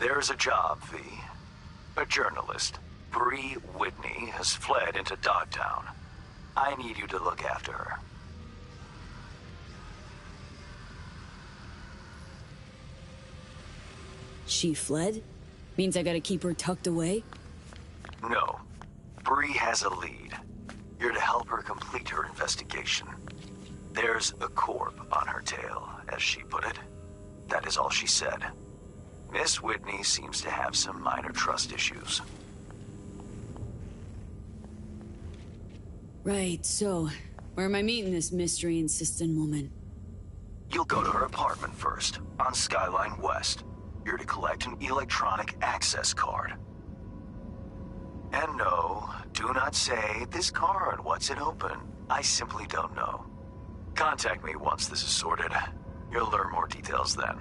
There's a job, V. A journalist, Bree Whitney, has fled into Dogtown. I need you to look after her. She fled? Means I gotta keep her tucked away? No. Bree has a lead. You're to help her complete her investigation. There's a corp on her tail, as she put it. That is all she said. Miss Whitney seems to have some minor trust issues. Right, so... where am I meeting this mystery-insistent woman? You'll go to her apartment first, on Skyline West. You're to collect an electronic access card. And no, do not say, this card, what's it open? I simply don't know. Contact me once this is sorted. You'll learn more details then.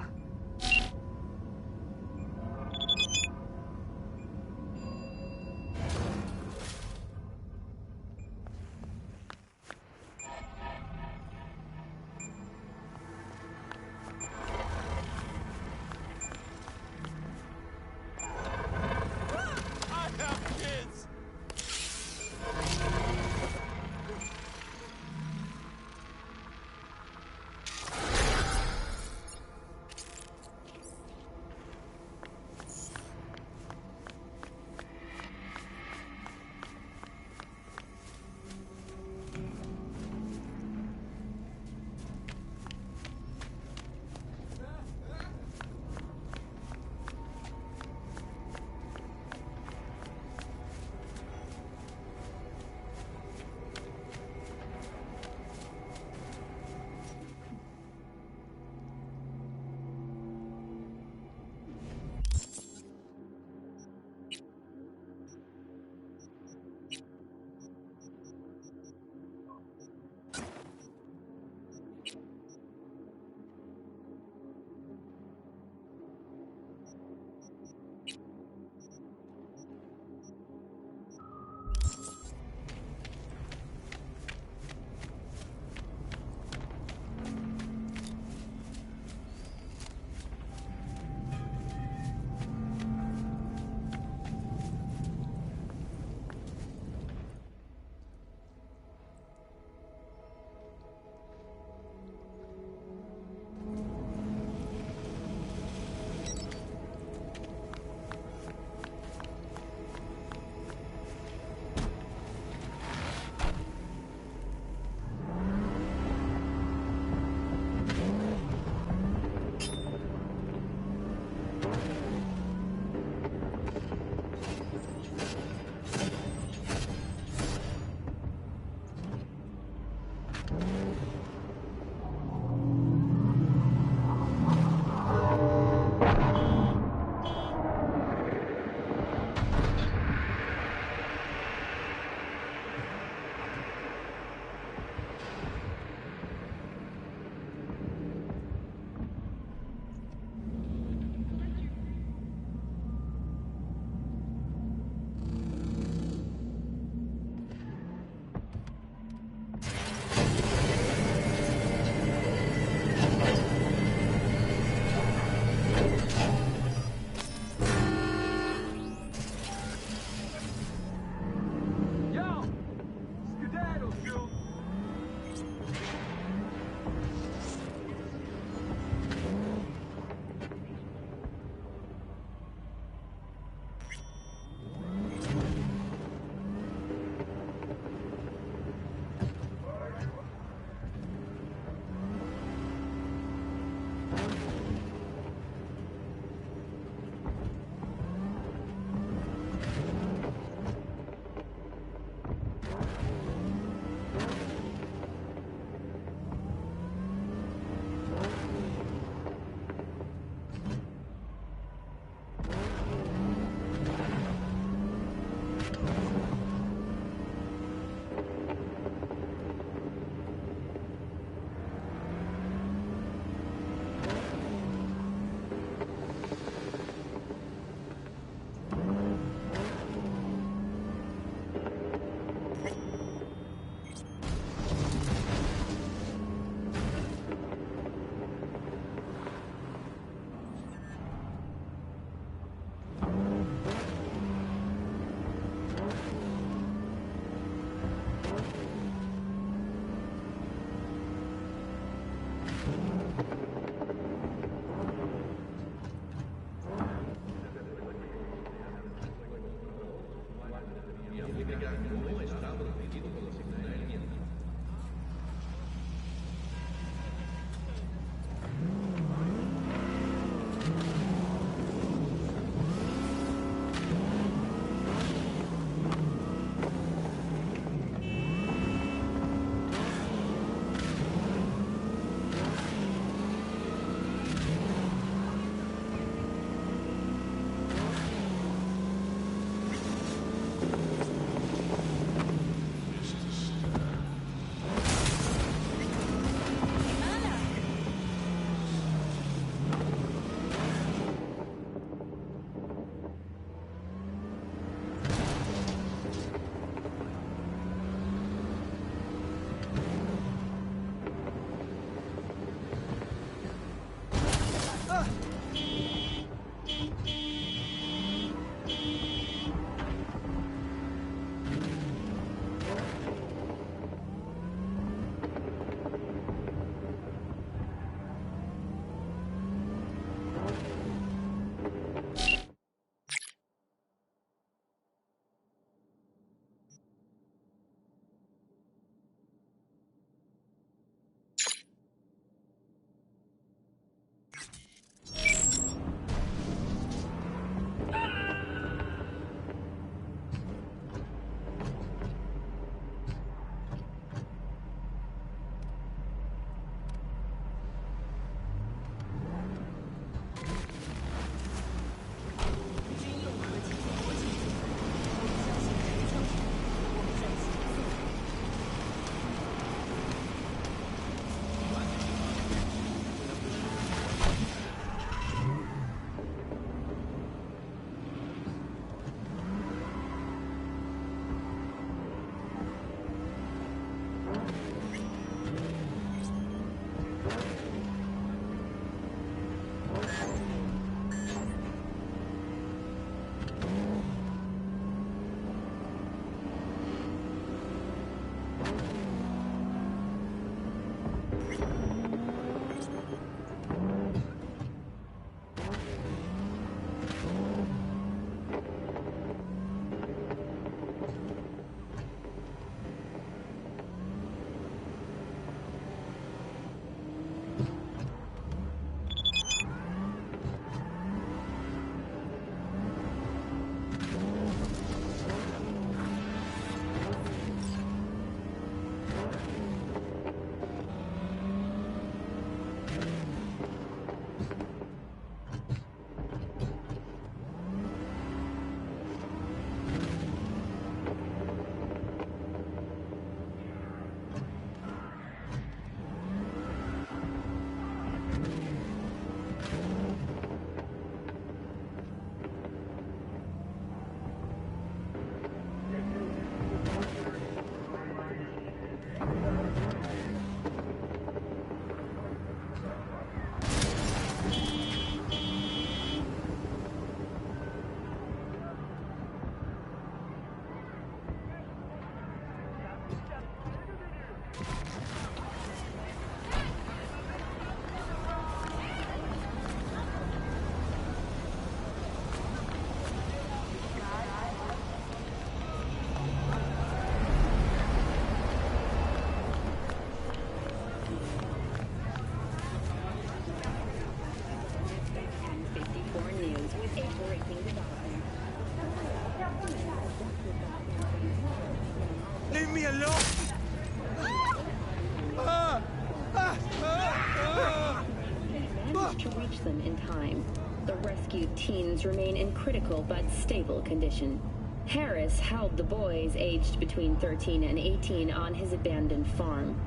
them in time. The rescued teens remain in critical but stable condition. Harris held the boys aged between 13 and 18 on his abandoned farm.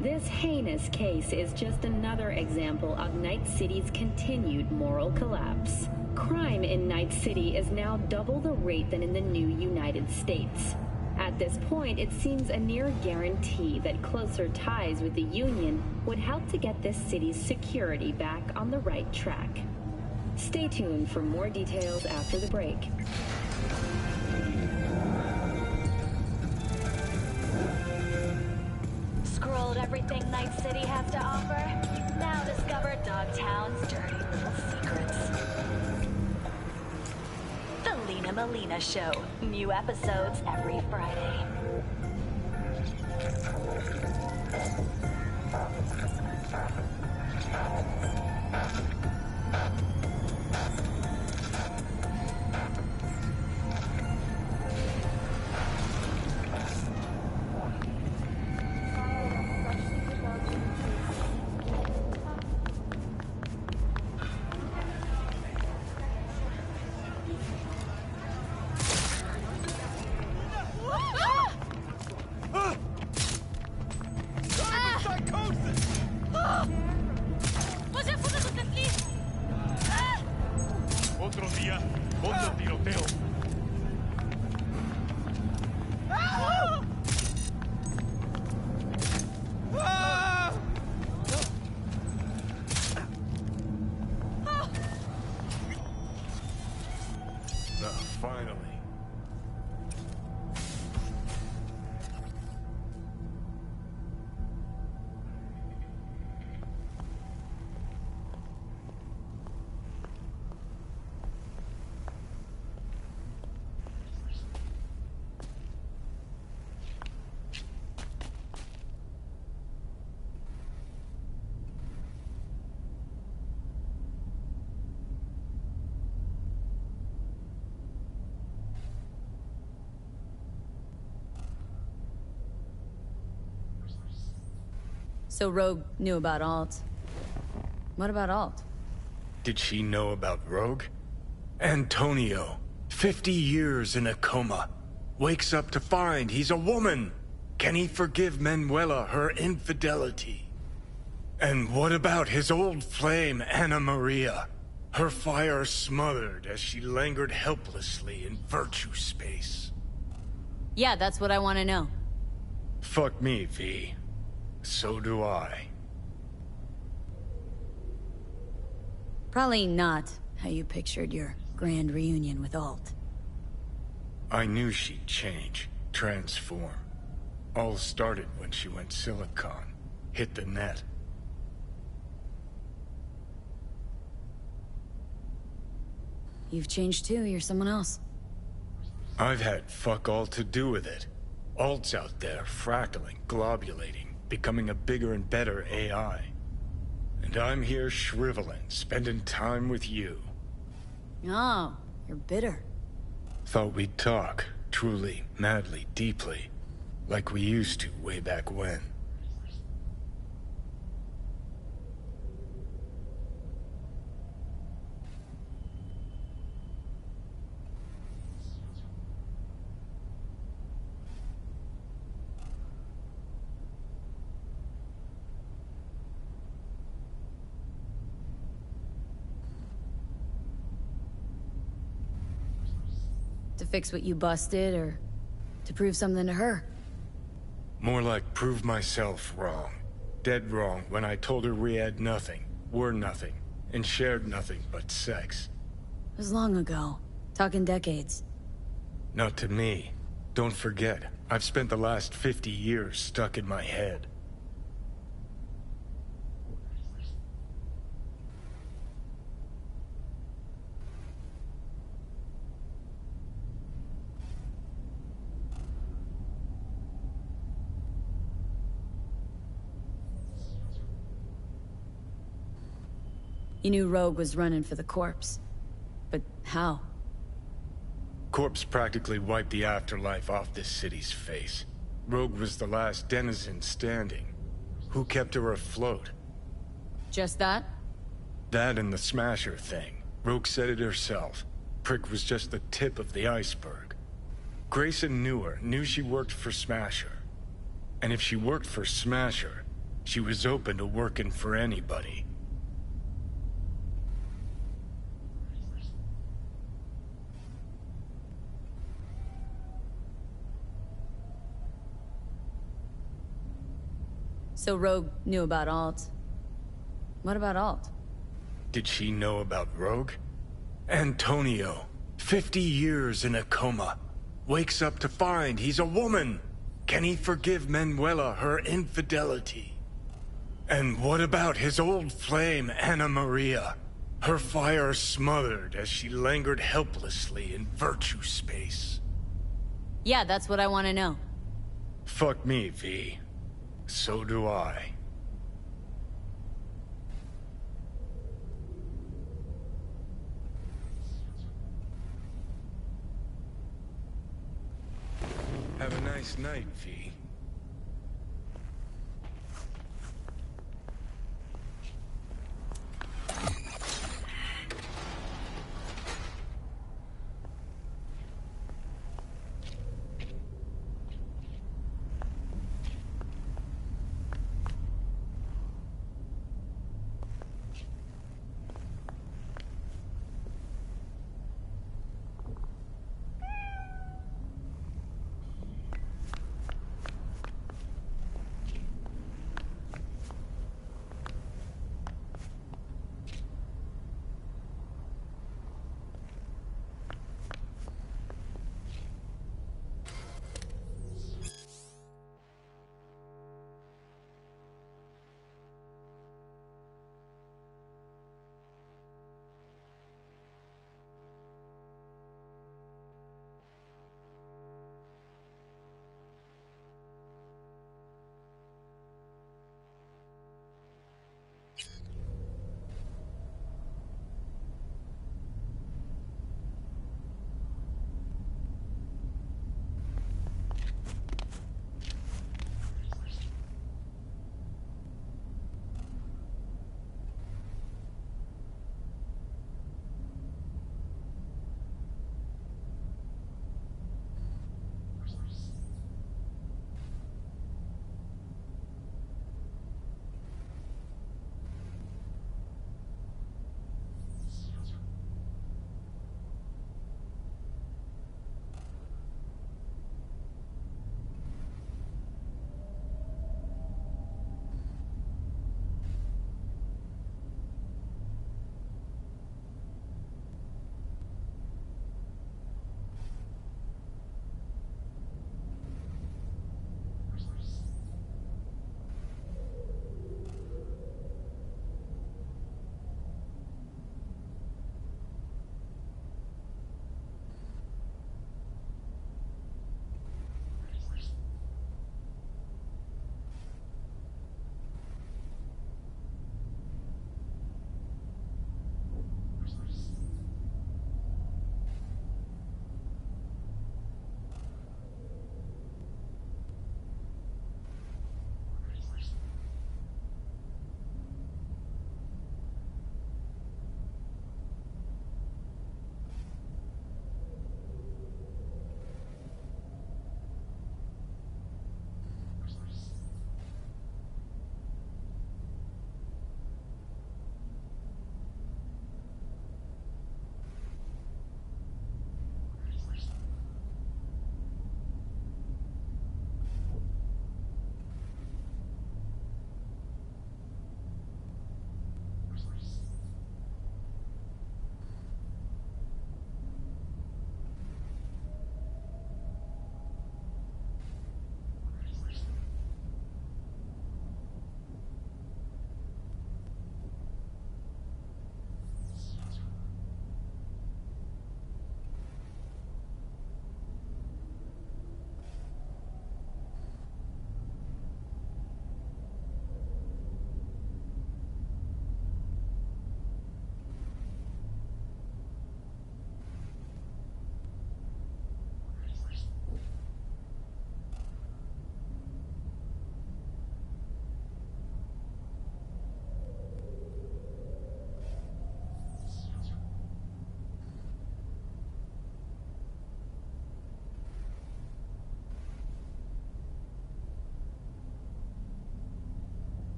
This heinous case is just another example of Night City's continued moral collapse. Crime in Night City is now double the rate than in the new United States. At this point, it seems a near guarantee that closer ties with the Union would help to get this city's security back on the right track. Stay tuned for more details after the break. Scrolled everything Night City has to offer? Now discover Dogtown's dirty little secrets. The Lena Melina Show. New episodes every Friday. Otro día, otro tiroteo. Finally. So Rogue knew about Alt. What about Alt? Did she know about Rogue? Antonio, 50 years in a coma. Wakes up to find he's a woman. Can he forgive Manuela her infidelity? And what about his old flame, Anna Maria? Her fire smothered as she lingered helplessly in virtue space. Yeah, that's what I want to know. Fuck me, V. So do I. Probably not how you pictured your grand reunion with Alt. I knew she'd change, transform. All started when she went Silicon, hit the net. You've changed too, you're someone else. I've had fuck all to do with it. Alt's out there, fractaling, globulating, becoming a bigger and better AI. And I'm here shriveling, spending time with you. Oh, you're bitter. Thought we'd talk, truly, madly, deeply, like we used to way back when. To fix what you busted, or to prove something to her? More like prove myself wrong. Dead wrong when I told her we had nothing, were nothing, and shared nothing but sex. It was long ago. Talking decades. Not to me. Don't forget, I've spent the last 50 years stuck in my head. You knew Rogue was running for the corpse. But how? Corpse practically wiped the afterlife off this city's face. Rogue was the last denizen standing. Who kept her afloat? Just that? That and the Smasher thing. Rogue said it herself. Prick was just the tip of the iceberg. Grayson knew her, knew she worked for Smasher. And if she worked for Smasher, she was open to working for anybody. So Rogue knew about Alt. What about Alt? Did she know about Rogue? Antonio, 50 years in a coma. Wakes up to find he's a woman. Can he forgive Manuela her infidelity? And what about his old flame, Anna Maria? Her fire smothered as she lingered helplessly in virtue space. Yeah, that's what I want to know. Fuck me, V. So do I. Have a nice night, V.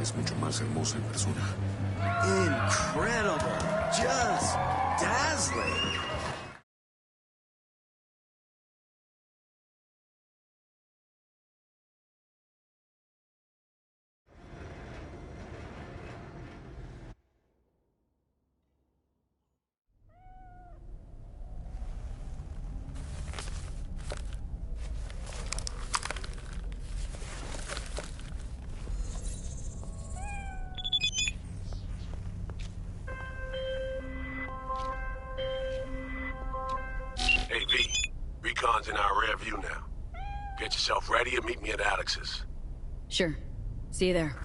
Es mucho más hermosa en persona. Incredible! Just dazzling! Hey, V. Recon's in our rear view now. Get yourself ready and meet me at Alex's. Sure. See you there.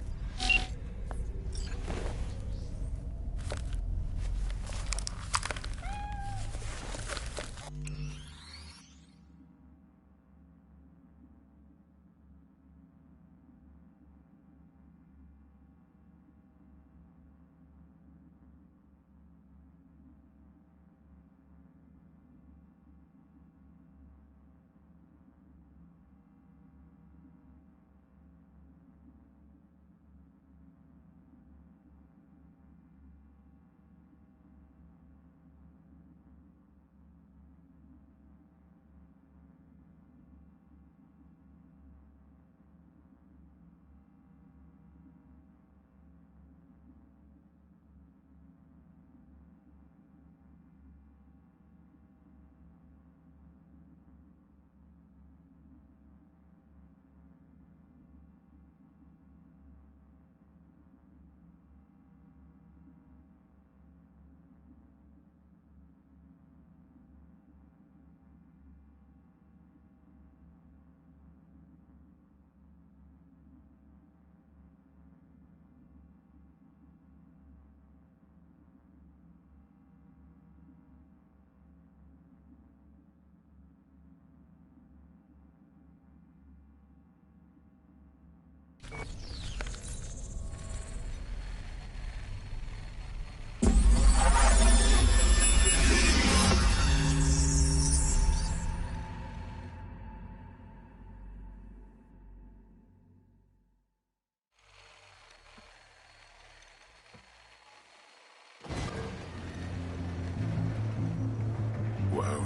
Wow,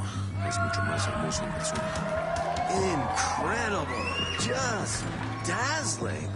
es mucho más hermosa en persona. Incredible! Just dazzling!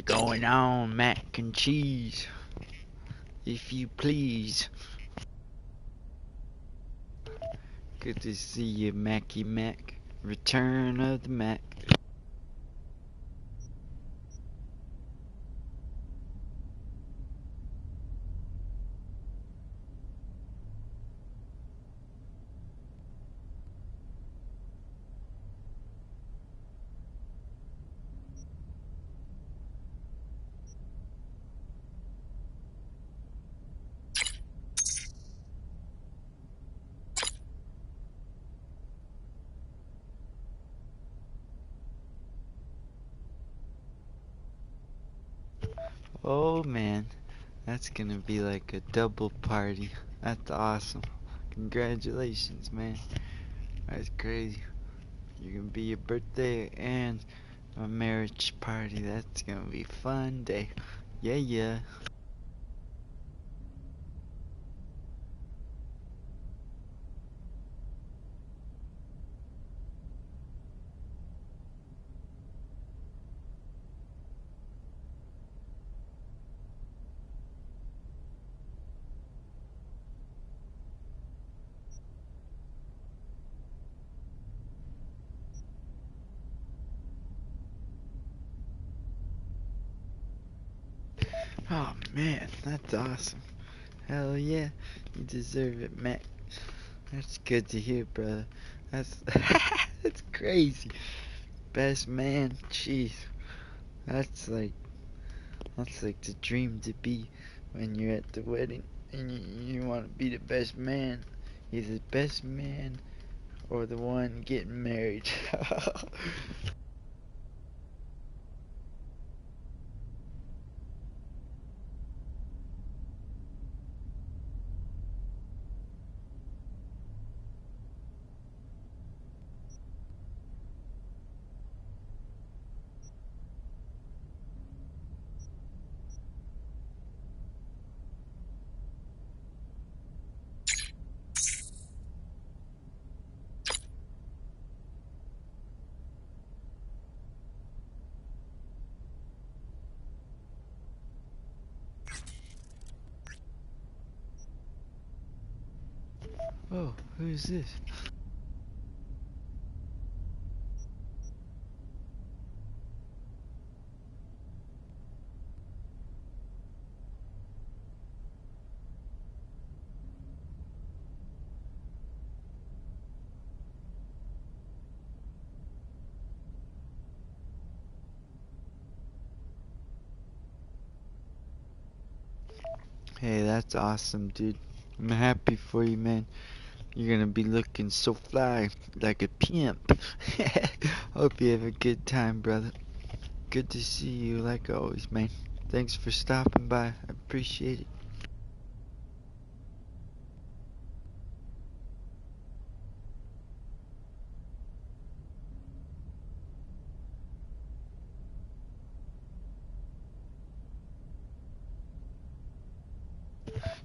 going on, mac and cheese? If you please. Good to see you, Mackie Mac. Return of the Mac. Oh man, that's gonna be like a double party. That's awesome. Congratulations, man. That's crazy. You're gonna be your birthday and a marriage party. That's gonna be a fun day. Yeah, yeah. Oh man, that's awesome. Hell yeah, you deserve it, Mac. That's good to hear, brother. That's that's crazy. Best man, jeez. That's like the dream to be when you're at the wedding and you want to be the best man. Either the best man or the one getting married. Oh, who's this? Hey, that's awesome, dude. I'm happy for you, man. You're gonna be looking so fly, like a pimp. Hope you have a good time, brother. Good to see you like always, man. Thanks for stopping by. I appreciate it.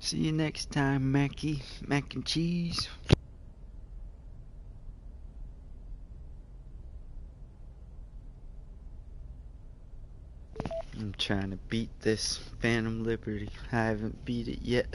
See you next time, Mackie. Mac and cheese. I'm trying to beat this Phantom Liberty. I haven't beat it yet.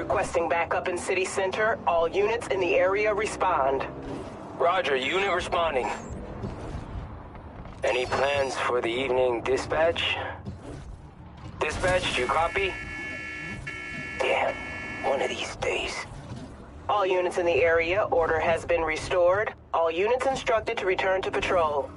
Requesting backup in city center. All units in the area respond. Roger, unit responding. Any plans for the evening dispatch? Dispatch, do you copy? Damn, one of these days. All units in the area, order has been restored. All units instructed to return to patrol.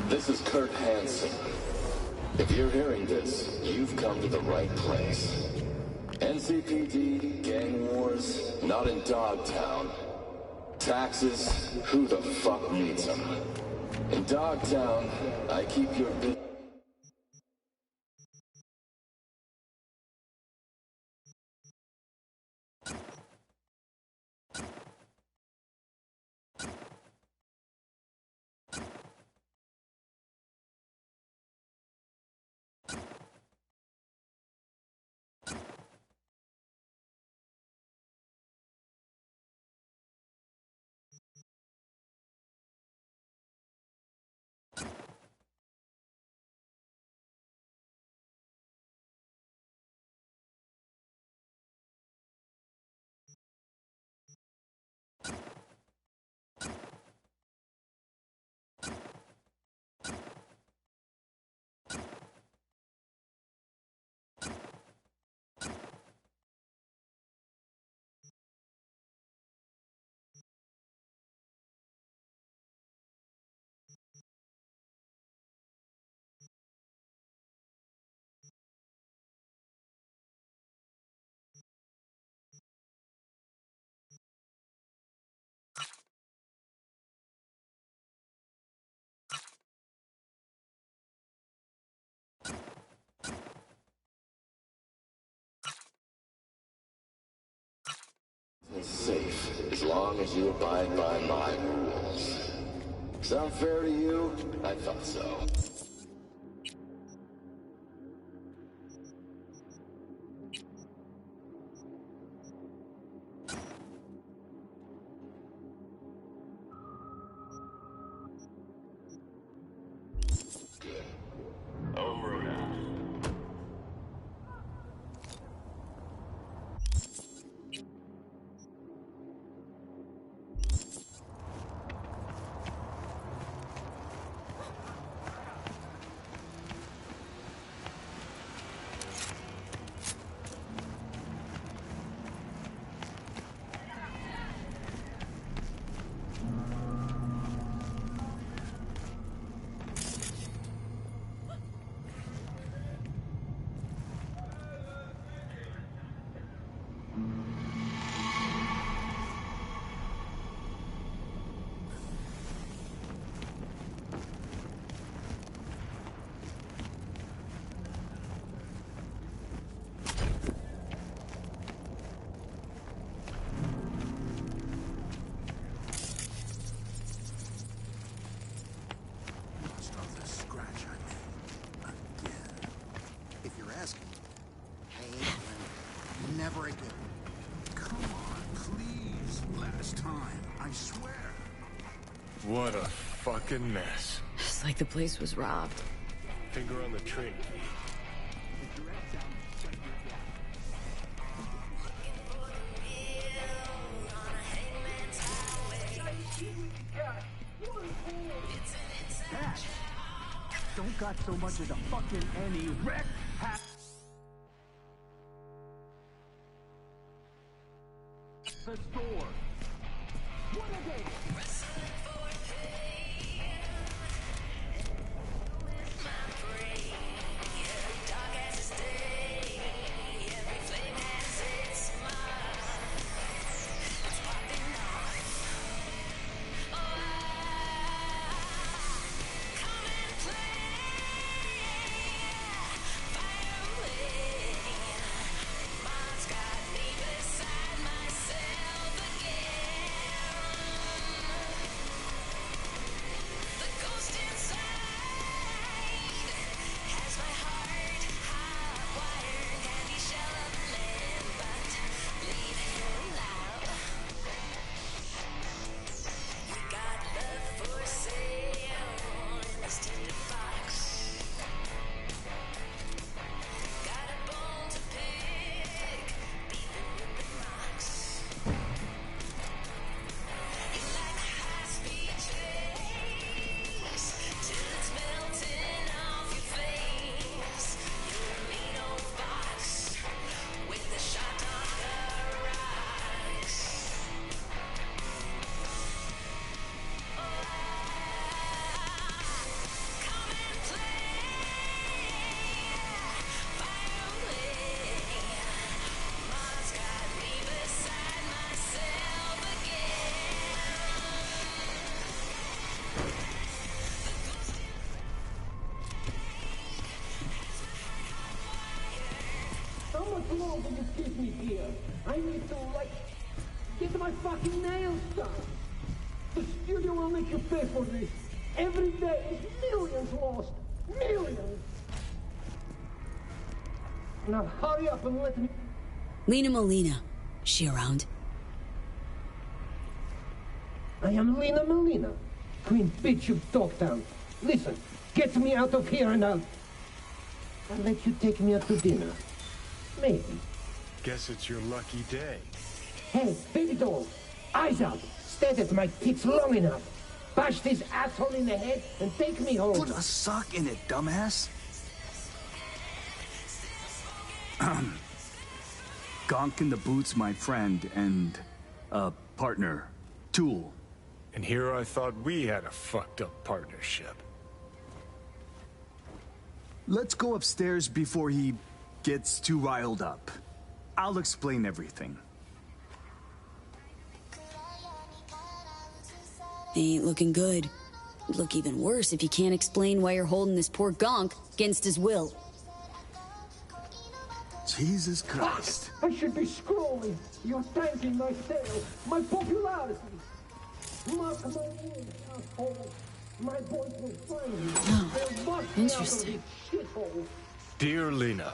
This is Kurt Hansen. If you're hearing this, you've come to the right place. NCPD, gang wars, not in Dogtown. Taxes, who the fuck needs them? In Dogtown, I keep your business. and safe as long as you abide by my rules. Sound fair to you? I thought so. Over now. Never again. Come on, please. Last time, I swear. What a fucking mess. It's like the place was robbed. Finger on the trigger. Don't got so much as a fucking any wreck. The store. What a day. How much longer you keep me here? I need to, like, get my fucking nails done. The studio will make you pay for this. Every day is millions lost. Millions! Now hurry up and let me... Lena Molina. She around? I am Lena Molina, Queen Bitch of Dogtown. Listen, get me out of here and I'll let you take me out to dinner. Maybe. Guess it's your lucky day. Hey, baby doll, eyes up. Stare at my tits long enough. Bash this asshole in the head and take me home. Put a sock in it, dumbass. Gonk in the Boots, my friend, and partner, tool. And here I thought we had a fucked up partnership. Let's go upstairs before he gets too riled up. I'll explain everything. Ain't looking good. Look even worse if you can't explain why you're holding this poor gonk against his will. Jesus Christ. I should be scrolling. You're tanking my sales, my popularity. Mark my words, asshole. My boys will find me. They'll bust me out of this shithole. Dear Lena,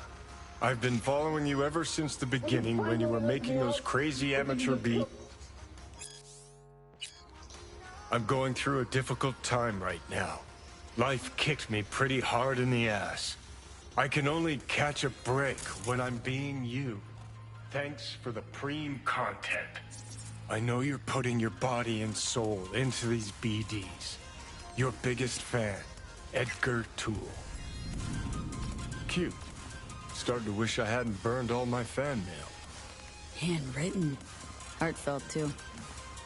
I've been following you ever since the beginning when you were making those crazy amateur beats. I'm going through a difficult time right now. Life kicked me pretty hard in the ass. I can only catch a break when I'm being you. Thanks for the preem content. I know you're putting your body and soul into these BDs. Your biggest fan, Edgar Toole. Cute. Starting to wish I hadn't burned all my fan mail. Handwritten. Heartfelt, too.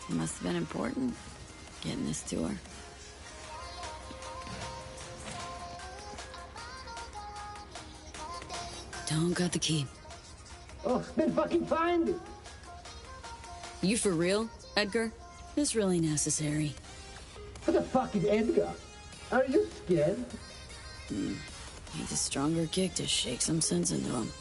It must have been important, getting this to her. Don't got the key. Oh, then fucking find it. You for real, Edgar? This really necessary. For the fucking Edgar. Are you scared? Needs a stronger kick to shake some sense into him.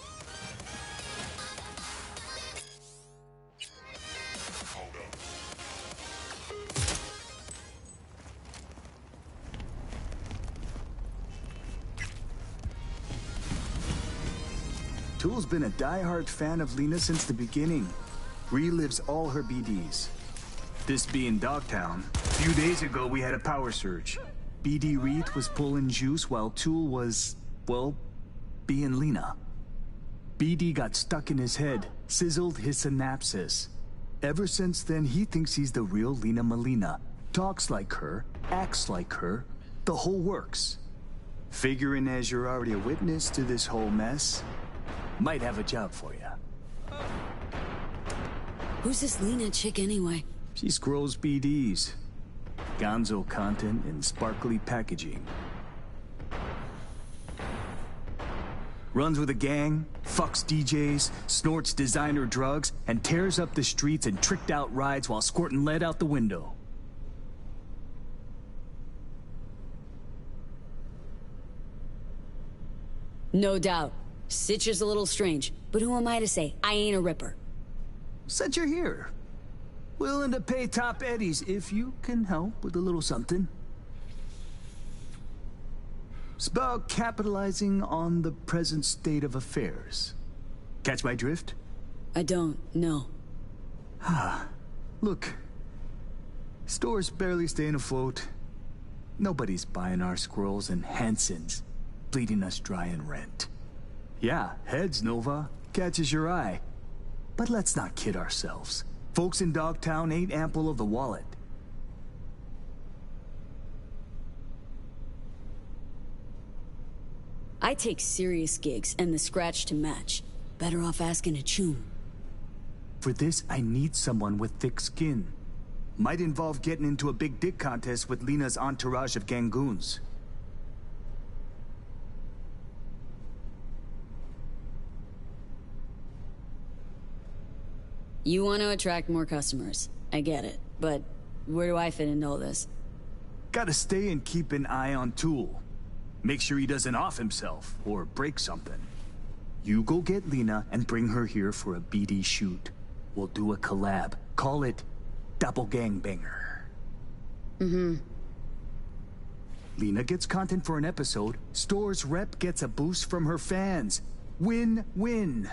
Toole's been a die-hard fan of Lena since the beginning. Relives all her BDs. This being Dogtown, a few days ago we had a power surge. BD Reed was pulling juice while Toole was, well, being Lena. BD got stuck in his head, sizzled his synapses. Ever since then, he thinks he's the real Lena Melina. Talks like her, acts like her, the whole works. Figuring as you're already a witness to this whole mess, might have a job for you. Who's this Lena chick anyway? She scrolls BDs. Gonzo content in sparkly packaging. Runs with a gang, fucks DJs, snorts designer drugs, and tears up the streets in tricked out rides while squirting lead out the window. No doubt. Sitch is a little strange, but who am I to say? I ain't a ripper. Said you're here. Willing to pay top eddies if you can help with a little something. It's about capitalizing on the present state of affairs. Catch my drift? I don't, no. Look. Store's barely staying afloat. Nobody's buying our scrolls and Hansons, bleeding us dry in rent. Yeah, heads, Nova. Catches your eye. But let's not kid ourselves. Folks in Dogtown ain't ample of the wallet. I take serious gigs and the scratch to match. Better off asking a choom. For this, I need someone with thick skin. Might involve getting into a big dick contest with Lena's entourage of gangoons. You want to attract more customers. I get it. But where do I fit into all this? Gotta stay and keep an eye on Toole. Make sure he doesn't off himself or break something. You go get Lena and bring her here for a BD shoot. We'll do a collab. Call it Doppelgangbanger. Lena gets content for an episode. Store's rep gets a boost from her fans. Win-win.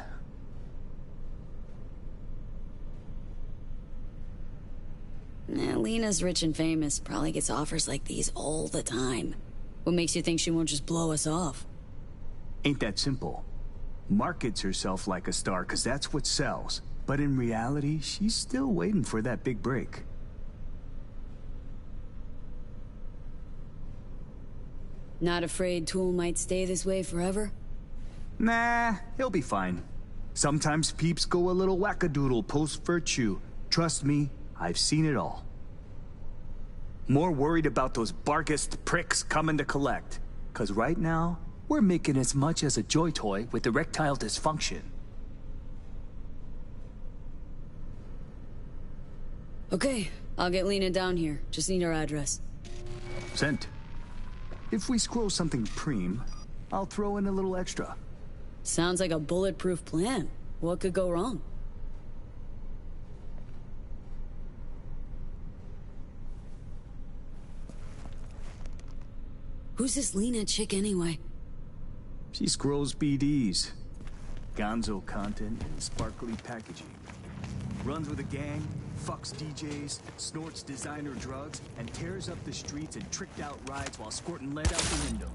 Lena's rich and famous, probably gets offers like these all the time. What makes you think she won't just blow us off? Ain't that simple. Markets herself like a star because that's what sells. But in reality, she's still waiting for that big break. Not afraid Toole might stay this way forever? Nah, he'll be fine. Sometimes peeps go a little wackadoodle post-virtue. Trust me, I've seen it all. More worried about those barkist pricks coming to collect. 'Cause right now, we're making as much as a joy toy with erectile dysfunction. Okay, I'll get Lena down here. Just need her address. Sent. If we scroll something preem, I'll throw in a little extra. Sounds like a bulletproof plan. What could go wrong? Who's this Lena chick anyway? She scrolls BDs. Gonzo content and sparkly packaging. Runs with a gang, fucks DJs, snorts designer drugs, and tears up the streets in tricked out rides while squirting lead out the window.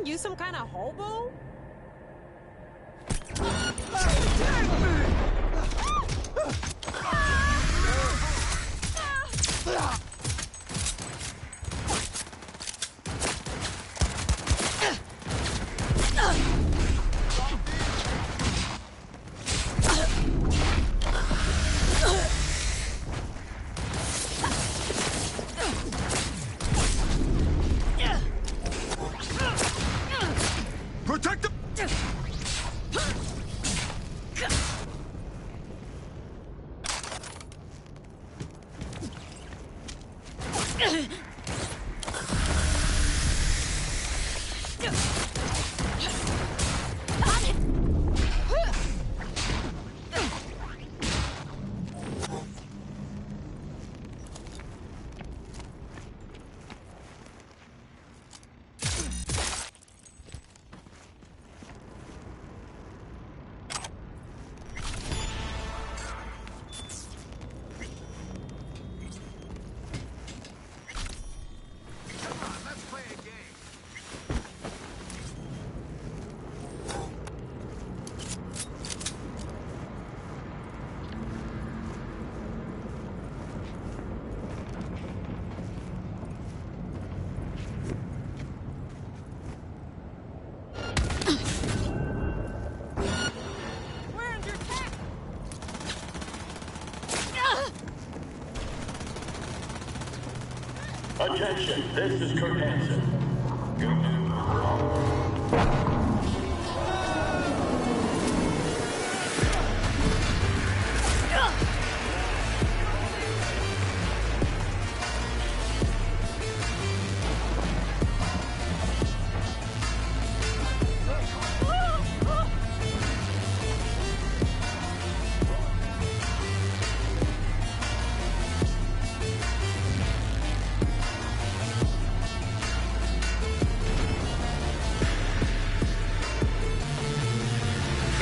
You some kind of hobo? Protect them! Attention, this is Kurt Hansen. Go to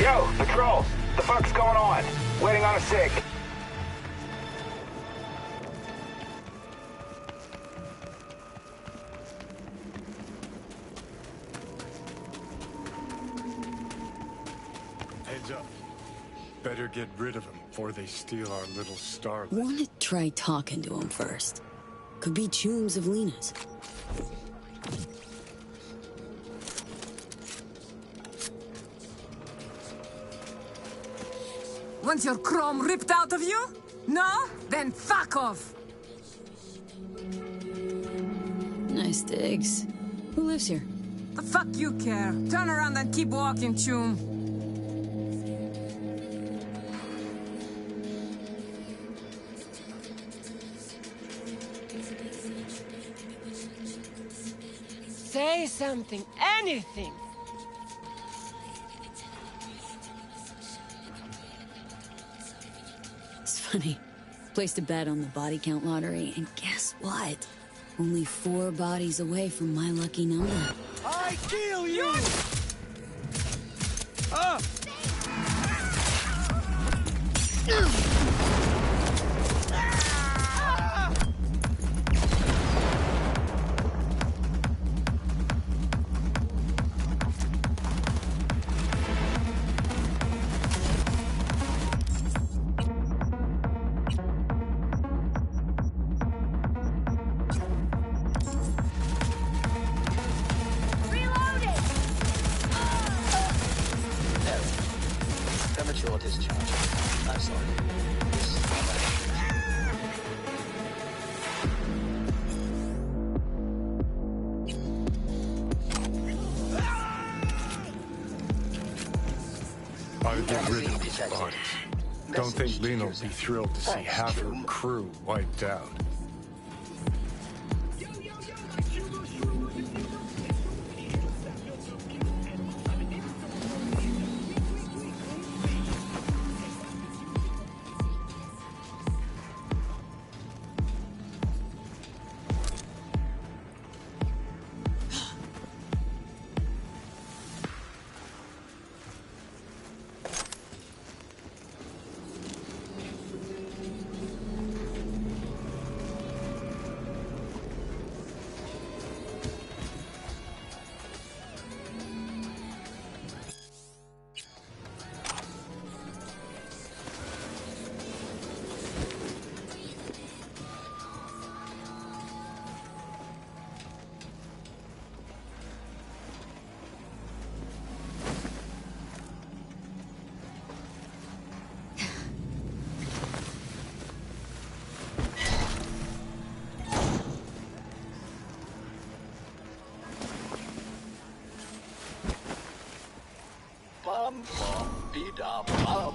Yo, Patrol! The fuck's going on? Waiting on a SIG. Heads up. Better get rid of them before they steal our little starlet. Wanna try talking to him first. Could be chooms of Lena's. Want your chrome ripped out of you? No? Then fuck off! Nice digs. Who lives here? The fuck you care? Turn around and keep walking, choom. Say something, anything. It's funny. Placed a bet on the body count lottery, and guess what? Only 4 bodies away from my lucky number. I kill you! Ah! Premature discharge. I'm sorry. I'd get rid of these bodies. Don't think Lena will be thrilled to see half her crew wiped out. Bum, bum, be-da-bum.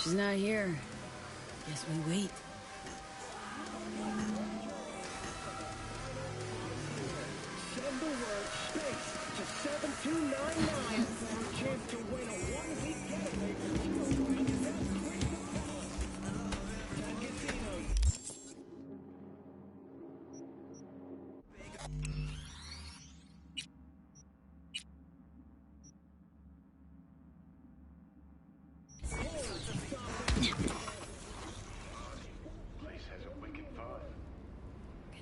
She's not here. Guess we wait. Send the word space to 7299 for a chance to win a one-week getaway from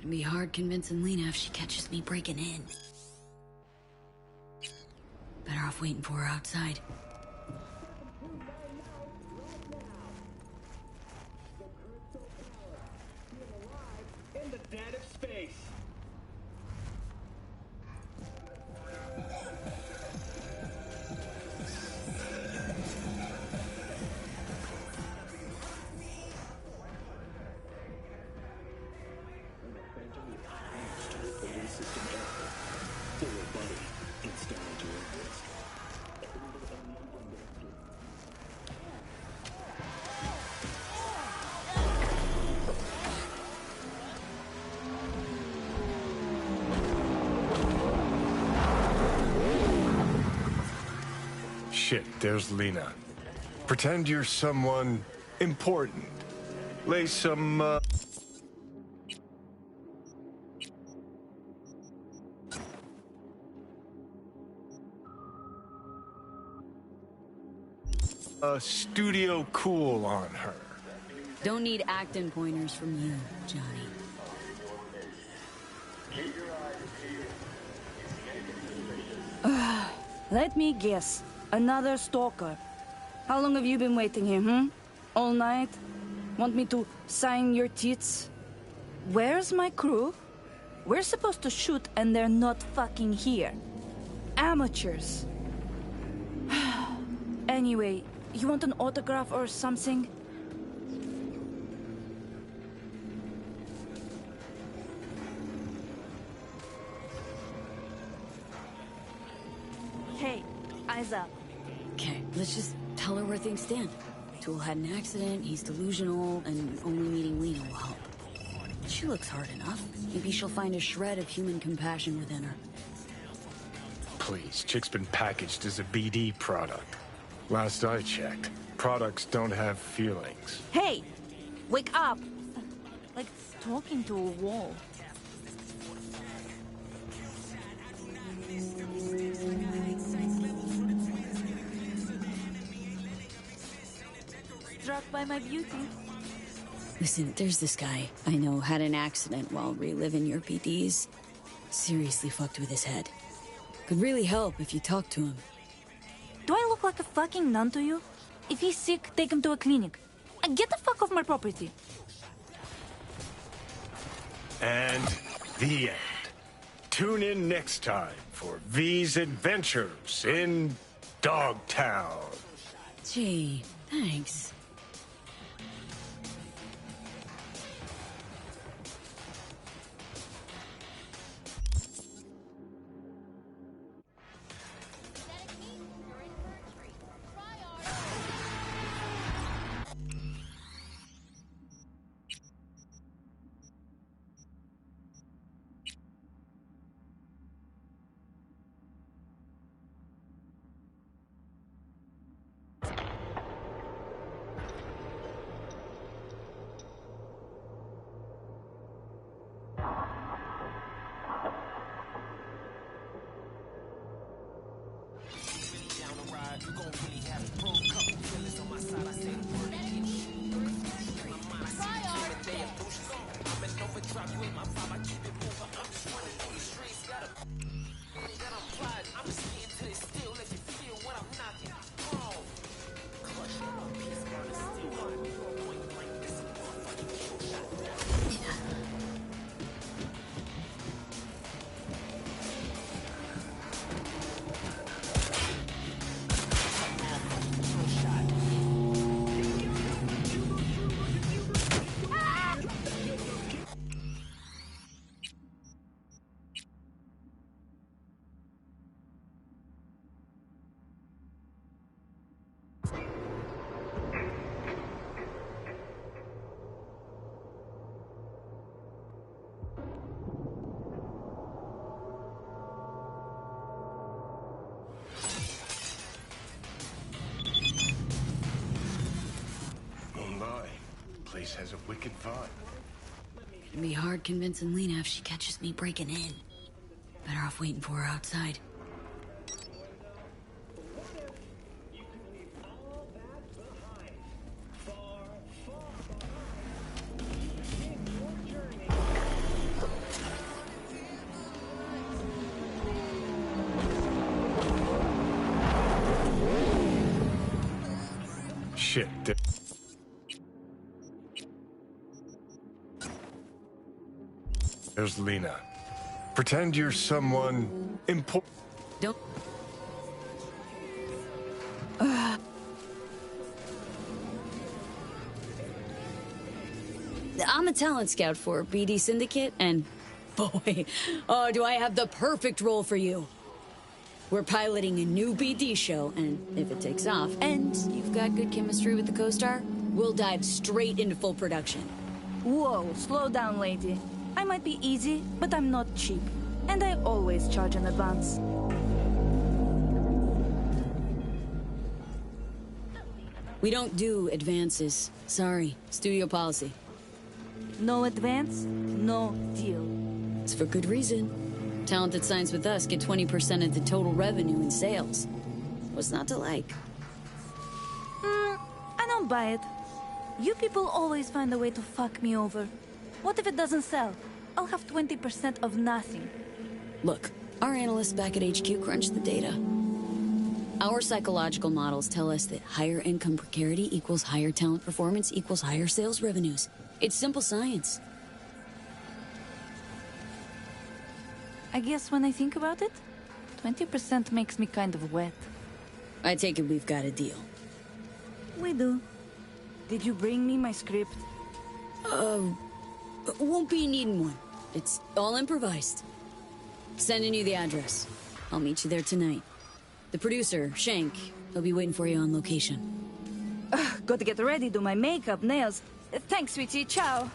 Gonna be hard convincing Lena if she catches me breaking in. Better off waiting for her outside. in the dead of space. Police system error. Forward buddy. Installing to Shit, there's Lena. Pretend you're someone important. Lay some, studio cool on her. Don't need acting pointers from you, Johnny. Let me guess. Another stalker. How long have you been waiting here, All night? Want me to sign your tits? Where's my crew? We're supposed to shoot and they're not fucking here. Amateurs. Anyway, you want an autograph or something? Hey, eyes up. Okay, let's just tell her where things stand. Tool had an accident, he's delusional, and only meeting Lena will help. She looks hard enough. Maybe she'll find a shred of human compassion within her. Please, Chick's been packaged as a BD product. Last I checked, products don't have feelings. Hey! Wake up! Like talking to a wall. Struck by my beauty. Listen, there's this guy I know had an accident while reliving your PDs. Seriously fucked with his head. Could really help if you talk to him. Do I look like a fucking nun to you? If he's sick, take him to a clinic. Get the fuck off my property. And the end. Tune in next time for V's adventures in Dogtown. Gee, thanks. Place has a wicked vibe. It'd be hard convincing Lena if she catches me breaking in. Better off waiting for her outside. Shit. There's Lena. Pretend you're someone important. Don't. I'm a talent scout for BD Syndicate, and boy, oh, do I have the perfect role for you. We're piloting a new BD show, and if it takes off, and you've got good chemistry with the co-star, we'll dive straight into full production. Whoa, slow down, lady. I might be easy, but I'm not cheap. And I always charge in advance. We don't do advances. Sorry. Studio policy. No advance, no deal. It's for good reason. Talent that signs with us get 20% of the total revenue in sales. What's not to like? I don't buy it. You people always find a way to fuck me over. What if it doesn't sell? I'll have 20% of nothing. Look, our analysts back at HQ crunched the data. Our psychological models tell us that higher income precarity equals higher talent performance equals higher sales revenues. It's simple science. I guess when I think about it, 20% makes me kind of wet. I take it we've got a deal. We do. Did you bring me my script? Won't be needing one. It's all improvised. Sending you the address. I'll meet you there tonight. The producer, Shank, he'll be waiting for you on location. Got to get ready, do my makeup, nails. Thanks, sweetie. Ciao.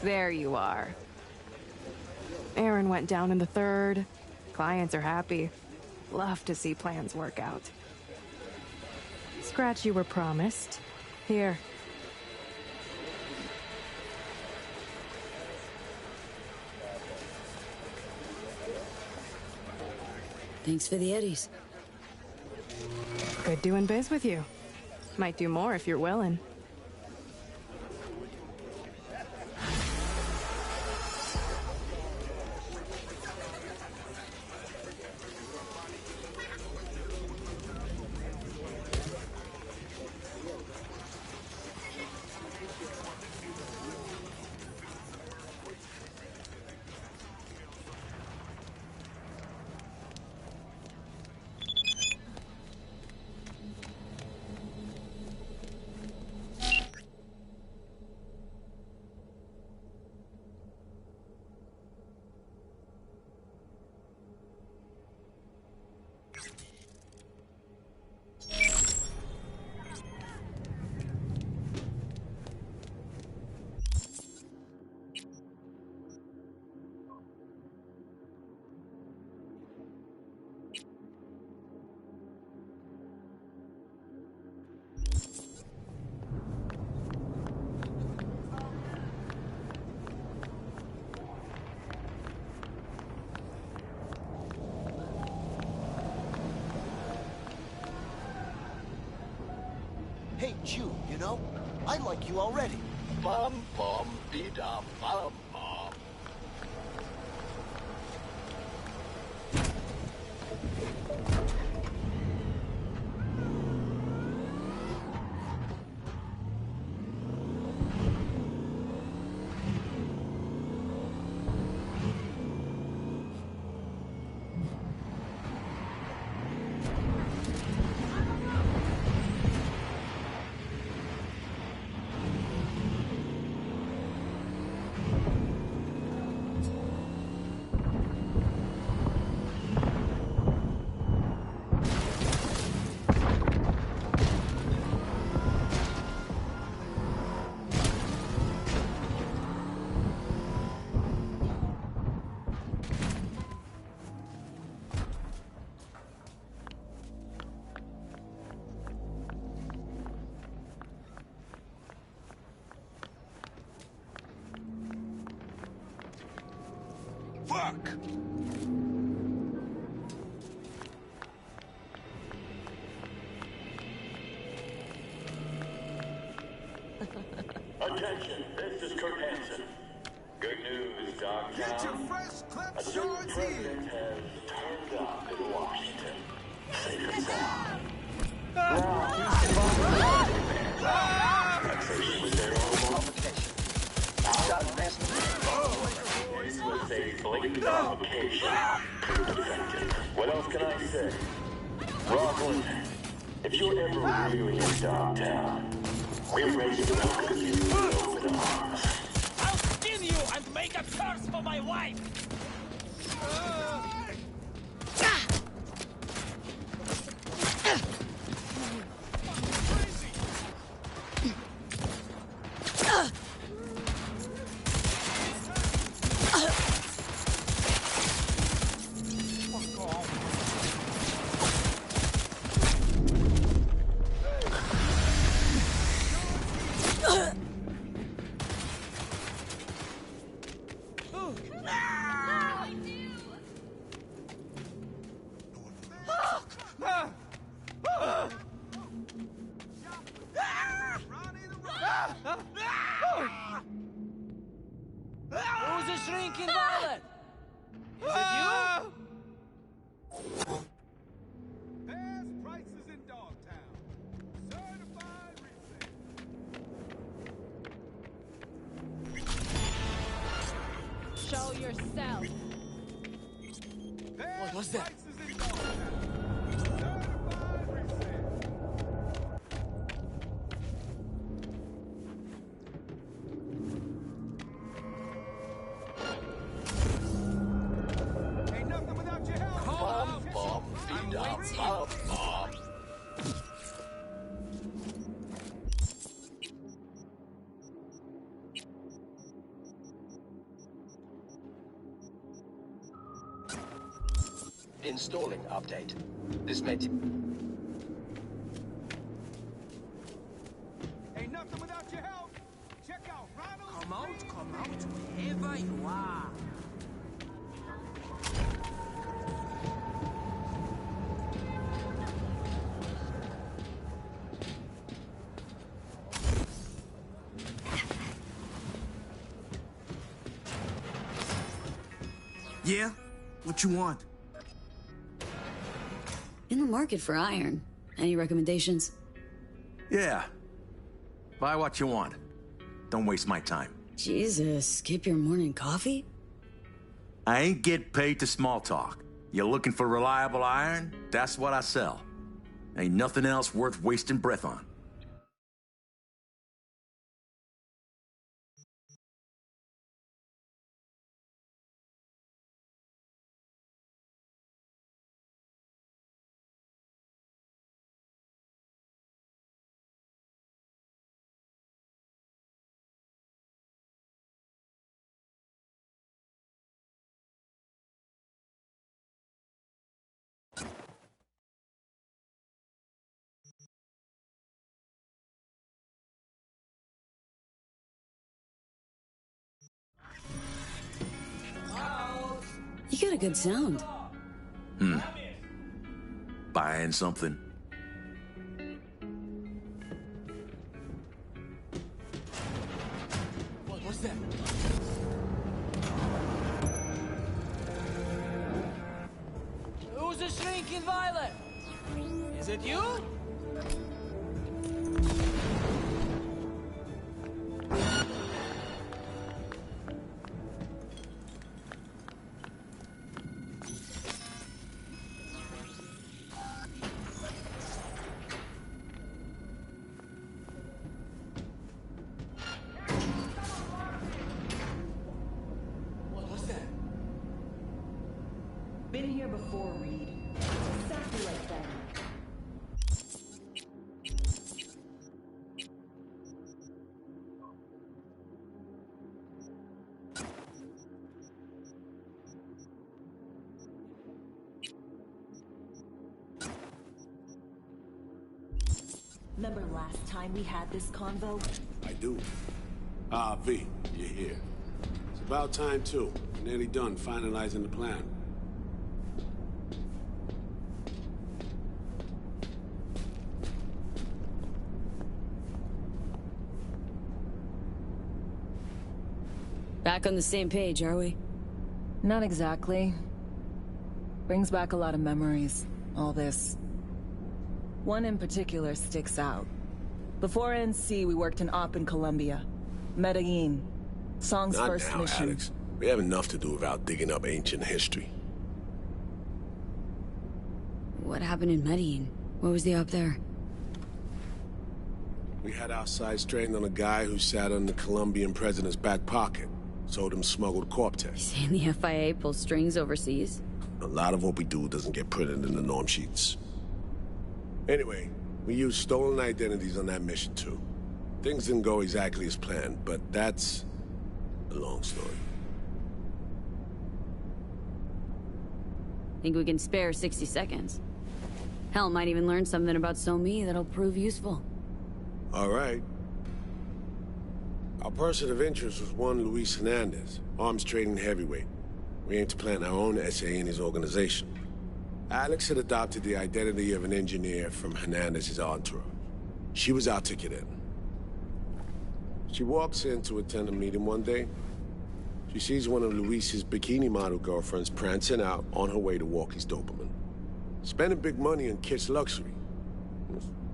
There you are. Aaron went down in the third. Clients are happy. Love to see plans work out. Scratch you were promised. Here. Thanks for the eddies. Good doing biz with you. Might do more if you're willing. Hey, Jew, you know, I like you already. Bum bum dee-dum bum bum. Fuck! Attention, this is Kurt Hansen. Good news, Dogtown. Get your fresh clip A new shorts president here! has turned up in Washington. Safe and sound. Taxation was their own competition. This was a blatant provocation. Proved effective. What else can I say? Rockland, if you're ever really in Dogtown, we're ready to welcome you with open arms. I'll skin you and make a curse for my wife! Who's a shrinking violet? Is it you? Best prices in Dogtown. Certified resale. Show yourself. What was that? Prices in Dogtown. Certified resale. Ain't nothing without your help. Bum bum dee-dum bum bum. Installing update. This may... Ain't nothing without your help. Check out Ronald. Come out, wherever you are. Yeah? What you want? In the market for iron. Any recommendations? Yeah. Buy what you want. Don't waste my time. Jesus, skip your morning coffee? I ain't get paid to small talk. You looking for reliable iron? That's what I sell. Ain't nothing else worth wasting breath on. You got a good sound. Buying something? What's that? Who's the shrinking violet? Is it you? Been here before, Reed. It's exactly like that. Remember last time we had this convo? I do. V, you're here. It's about time, too. We're nearly done finalizing the plan. Back on the same page, are we? Not exactly. Brings back a lot of memories, all this. One in particular sticks out. Before NC, we worked an op in Colombia. Medellin. Song's Not first now, mission. Alex. We have enough to do without digging up ancient history. What happened in Medellin? What was the op there? We had our sights trained on a guy who sat on the Colombian president's back pocket. Sold him smuggled corp tests. Saying the FIA pulls strings overseas? A lot of what we do doesn't get printed in the norm sheets. Anyway, we used stolen identities on that mission too. Things didn't go exactly as planned, but that's a long story. Think we can spare 60 seconds? Hell, might even learn something about So-Me that'll prove useful. All right. Our person of interest was one Luis Hernandez, arms trading heavyweight. We aim to plant our own SA in his organization. Alex had adopted the identity of an engineer from Hernandez's entourage. She was our ticket in. She walks in to attend a meeting one day. She sees one of Luis's bikini model girlfriends prancing out on her way to walk his Doberman. Spending big money on kitsch luxury.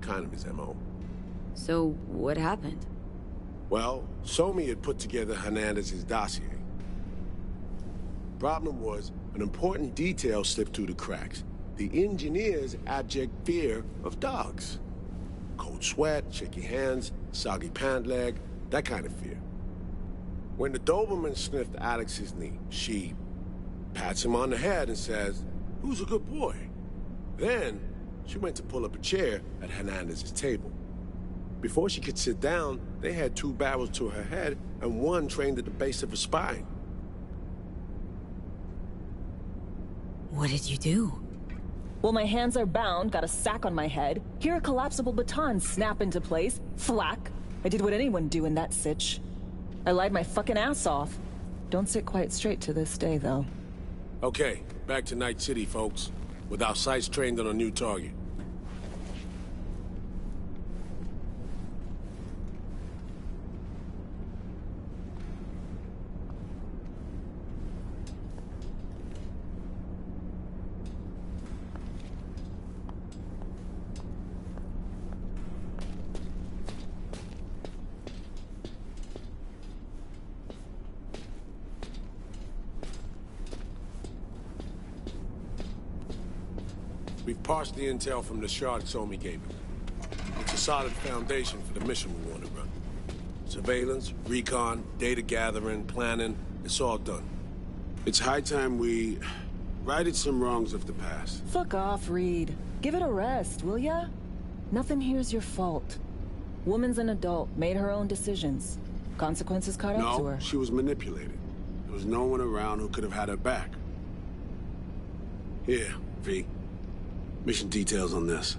Kind of his MO. So, what happened? Well, So-Me had put together Hernandez's dossier. Problem was, an important detail slipped through the cracks. The engineer's abject fear of dogs. Cold sweat, shaky hands, soggy pant leg, that kind of fear. When the Doberman sniffed Alex's knee, she pats him on the head and says, "Who's a good boy?" Then, she went to pull up a chair at Hernandez's table. Before she could sit down, they had two barrels to her head and one trained at the base of her spine. What did you do? Well, my hands are bound, got a sack on my head. Here a collapsible baton snap into place. Thwack. I did what anyone do in that sitch. I lied my fucking ass off. Don't sit quite straight to this day, though. Okay, back to Night City, folks. With our sights trained on a new target. We've parsed the intel from the shard Somi gave us. It's a solid foundation for the mission we want to run. Surveillance, recon, data gathering, planning, it's all done. It's high time we righted some wrongs of the past. Fuck off, Reed. Give it a rest, will ya? Nothing here's your fault. Woman's an adult, made her own decisions. Consequences caught up to her. No, she was manipulated. There was no one around who could have had her back. Here, V. Mission details on this.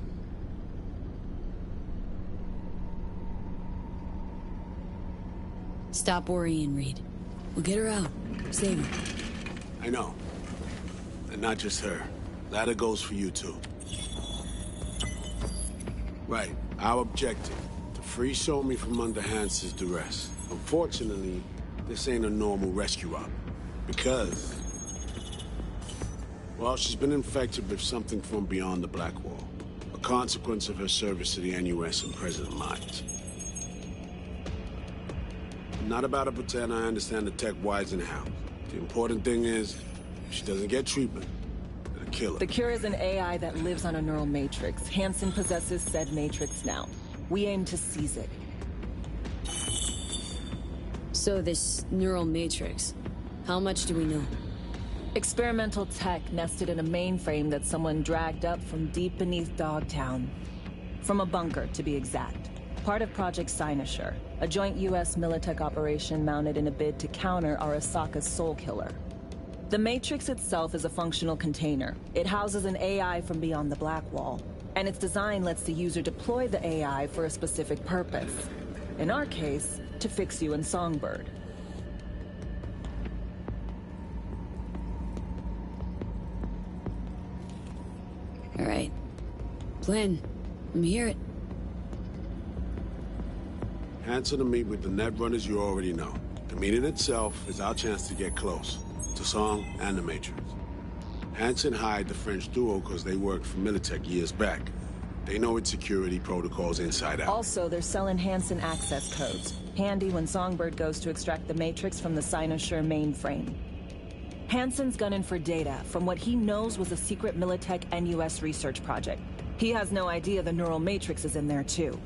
Stop worrying, Reed. We'll get her out. Save her. I know. And not just her. Ladder goes for you, too. Right. Our objective. To free Somi from under Hansen's duress. Unfortunately, this ain't a normal rescue op. Because... well, she's been infected with something from beyond the Black Wall. A consequence of her service to the NUS and President Mines. I'm not about to pretend I understand the tech whys and hows. The important thing is, if she doesn't get treatment, it'll kill her. The cure is an AI that lives on a neural matrix. Hansen possesses said matrix now. We aim to seize it. So this neural matrix, how much do we know? Experimental tech nested in a mainframe that someone dragged up from deep beneath Dogtown. From a bunker, to be exact. Part of Project Cynosure, a joint U.S. Militech operation mounted in a bid to counter Arasaka's soul killer. The Matrix itself is a functional container. It houses an AI from beyond the Black Wall, and its design lets the user deploy the AI for a specific purpose. In our case, to fix you in Songbird. All right. Plan. Let me hear it. Hansen to meet with the net runners you already know. The meeting itself is our chance to get close. To Song and the Matrix. Hansen hired the French duo because they worked for Militech years back. They know its security protocols inside out. Also, they're selling Hansen access codes. Handy when Songbird goes to extract the Matrix from the Cynosure mainframe. Hansen's gunning for data from what he knows was a secret Militech NUS research project. He has no idea the neural matrix is in there too.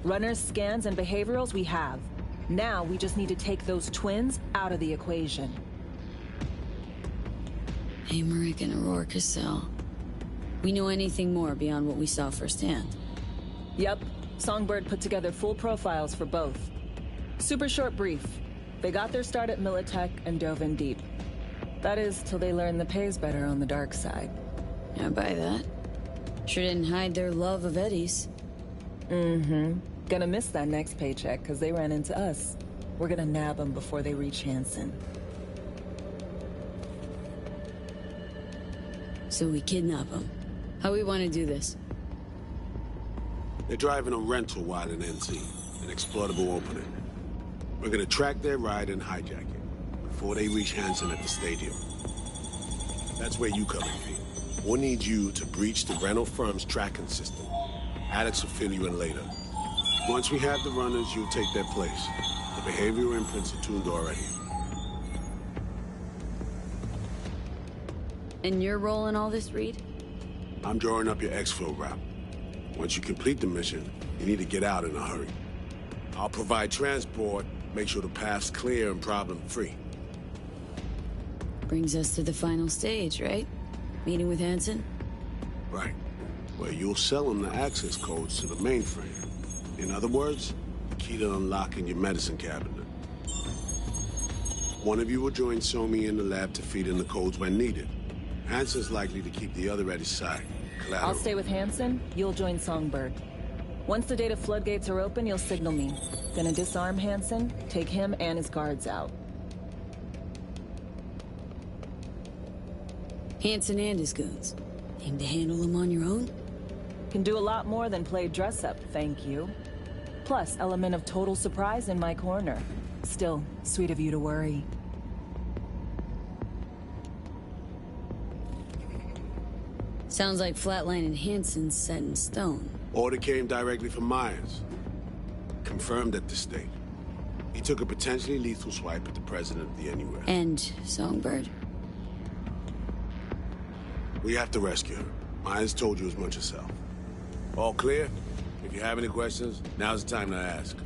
Runners, scans, and behaviorals we have. Now we just need to take those twins out of the equation. Emmerich and Aurora Cassell. We know anything more beyond what we saw firsthand? Yep. Songbird put together full profiles for both. Super short brief. They got their start at Militech and dove in deep. That is, till they learned the pay's better on the dark side. I buy that. Sure didn't hide their love of Eddie's. Mm-hmm. Gonna miss that next paycheck, because they ran into us. We're gonna nab them before they reach Hansen. So we kidnap them. How we want to do this? They're driving a rental while in NC, an exploitable opening. We're gonna track their ride and hijack it, before they reach Hansen at the stadium. That's where you come in, V. We'll need you to breach the rental firm's tracking system. Alex will fill you in later. Once we have the runners, you'll take their place. The behavioral imprints are tuned already. And your role in all this, Reed? I'm drawing up your exfil route. Once you complete the mission, you need to get out in a hurry. I'll provide transport, make sure the path's clear and problem-free. Brings us to the final stage, right? Meeting with Hansen? Right. Where you'll sell him the access codes to the mainframe. In other words, the key to unlocking your medicine cabinet. One of you will join Somi in the lab to feed in the codes when needed. Hansen's likely to keep the other at his side. Collateral. I'll stay with Hansen, you'll join Songbird. Once the data floodgates are open, you'll signal me. Gonna disarm Hansen, take him and his guards out. Hansen and his goons. Aim to handle them on your own? Can do a lot more than play dress-up, thank you. Plus, element of total surprise in my corner. Still, sweet of you to worry. Sounds like Flatline and Hansen's set in stone. Order came directly from Myers. Confirmed at the state. He took a potentially lethal swipe at the president of the NUS. And Songbird? We have to rescue her. Myers told you as much yourself. All clear? If you have any questions, now's the time to ask.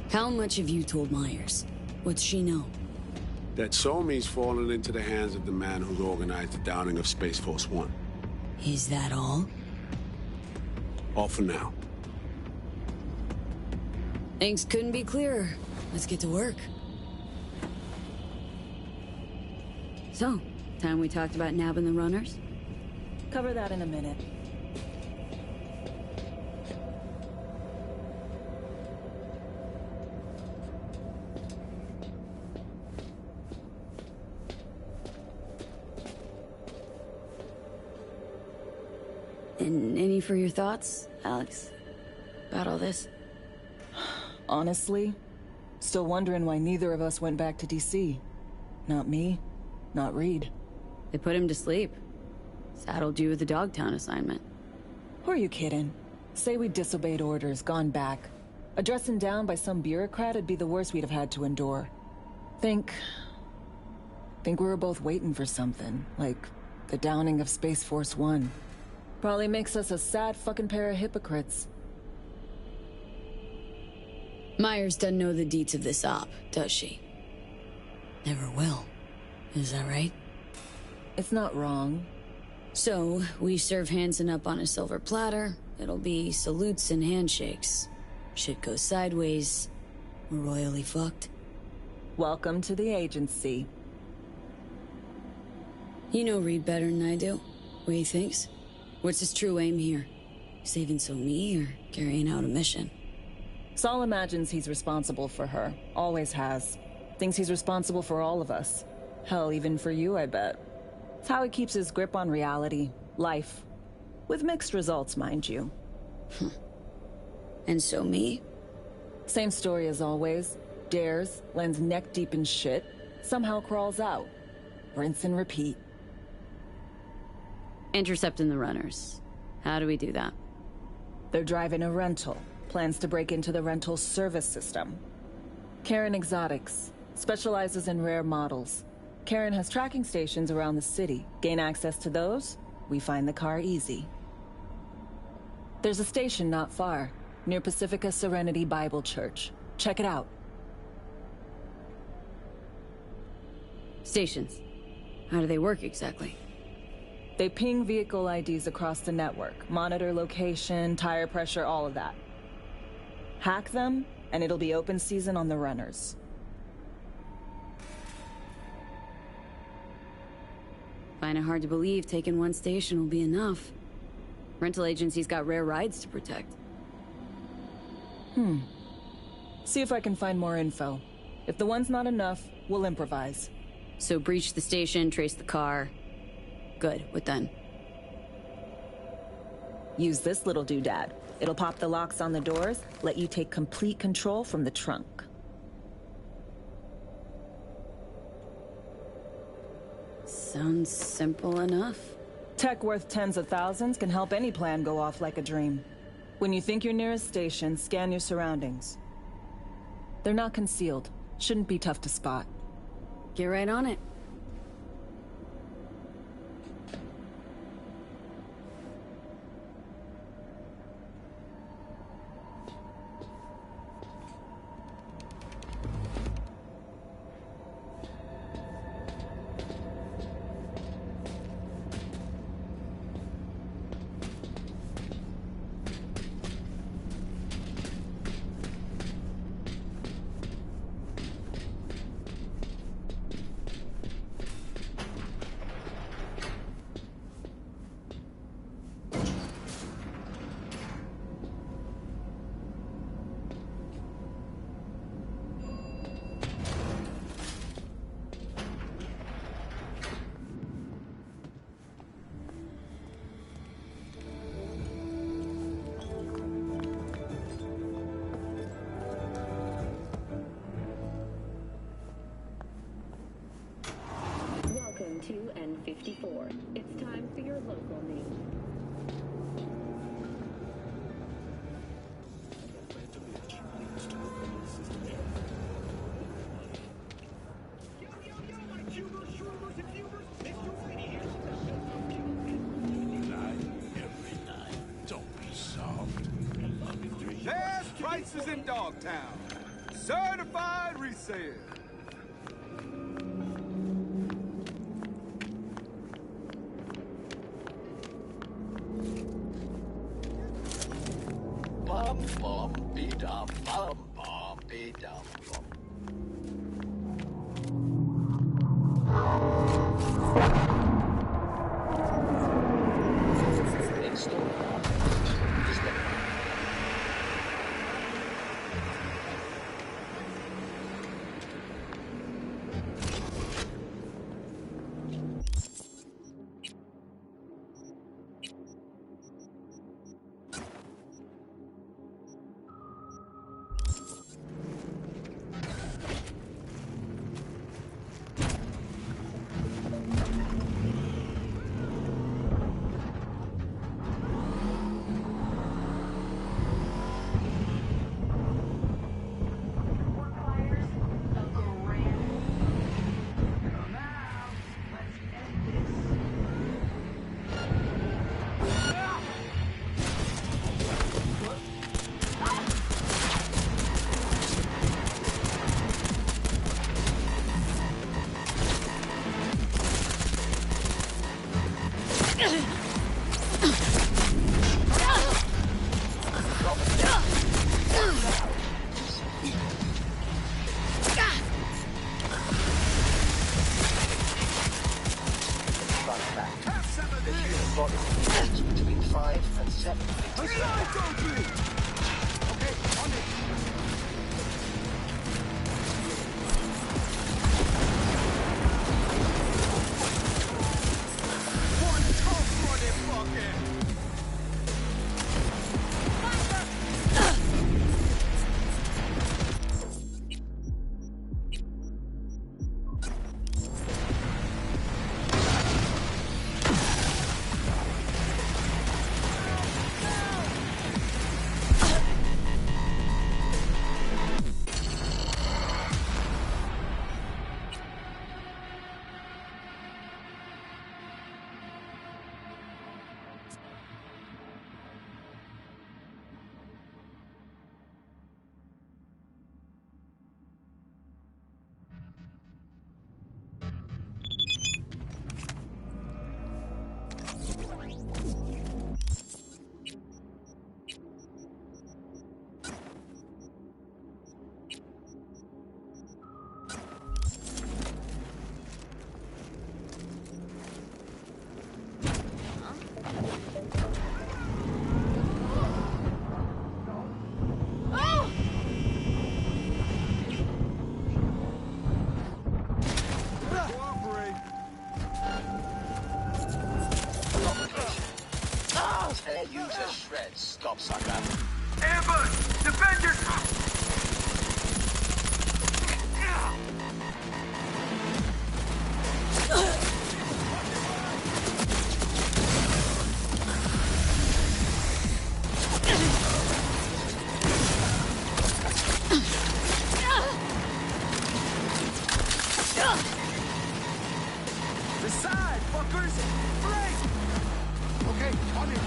How much have you told Myers? What's she know? That Somi's fallen into the hands of the man who's organized the downing of Space Force One. Is that all? All for now. Things couldn't be clearer. Let's get to work. So, time we talked about nabbing the runners? Cover that in a minute. And any for your thoughts, Alex? About all this? Honestly, still wondering why neither of us went back to DC. Not me, not Reed. They put him to sleep. Saddled you with the Dogtown assignment. Who are you kidding? Say we disobeyed orders, gone back. A dressing down by some bureaucrat would be the worst we'd have had to endure. Think we were both waiting for something, like the downing of Space Force One. Probably makes us a sad fucking pair of hypocrites. Myers doesn't know the deets of this op, does she? Never will. Is that right? It's not wrong. So, we serve Hansen up on a silver platter. It'll be salutes and handshakes. Shit goes sideways. We're royally fucked. Welcome to the agency. You know Reed better than I do. What he thinks? What's his true aim here? Saving Somi or carrying out a mission? Saul imagines he's responsible for her. Always has. Thinks he's responsible for all of us. Hell, even for you, I bet. It's how he keeps his grip on reality. Life. With mixed results, mind you. And Somi? Same story as always. Dares, lands neck deep in shit, somehow crawls out. Rinse and repeat. Intercepting the runners. How do we do that? They're driving a rental. Plans to break into the rental service system. Karen Exotics. Specializes in rare models. Karen has tracking stations around the city. Gain access to those, we find the car easy. There's a station not far, near Pacifica Serenity Bible Church. Check it out. Stations. How do they work exactly? They ping vehicle IDs across the network, monitor location, tire pressure, all of that. Hack them, and it'll be open season on the runners. Find it hard to believe taking one station will be enough. Rental agency's got rare rides to protect. See if I can find more info. If the one's not enough, we'll improvise. So breach the station, trace the car. Good, what then? Use this little doodad. It'll pop the locks on the doors, let you take complete control from the trunk. Sounds simple enough. Tech worth tens of thousands can help any plan go off like a dream. When you think you're near a station, scan your surroundings. They're not concealed. Shouldn't be tough to spot. Get right on it. Dogtown. Certified resale. Bum bum be dum bum bum be dum bum. Between 5 and 7 meters. Okay, on it. One tough motherfucker. Use a shred, stop sucker. Ambush! Defend yourself! The side, fuckers! Break! Okay, on it.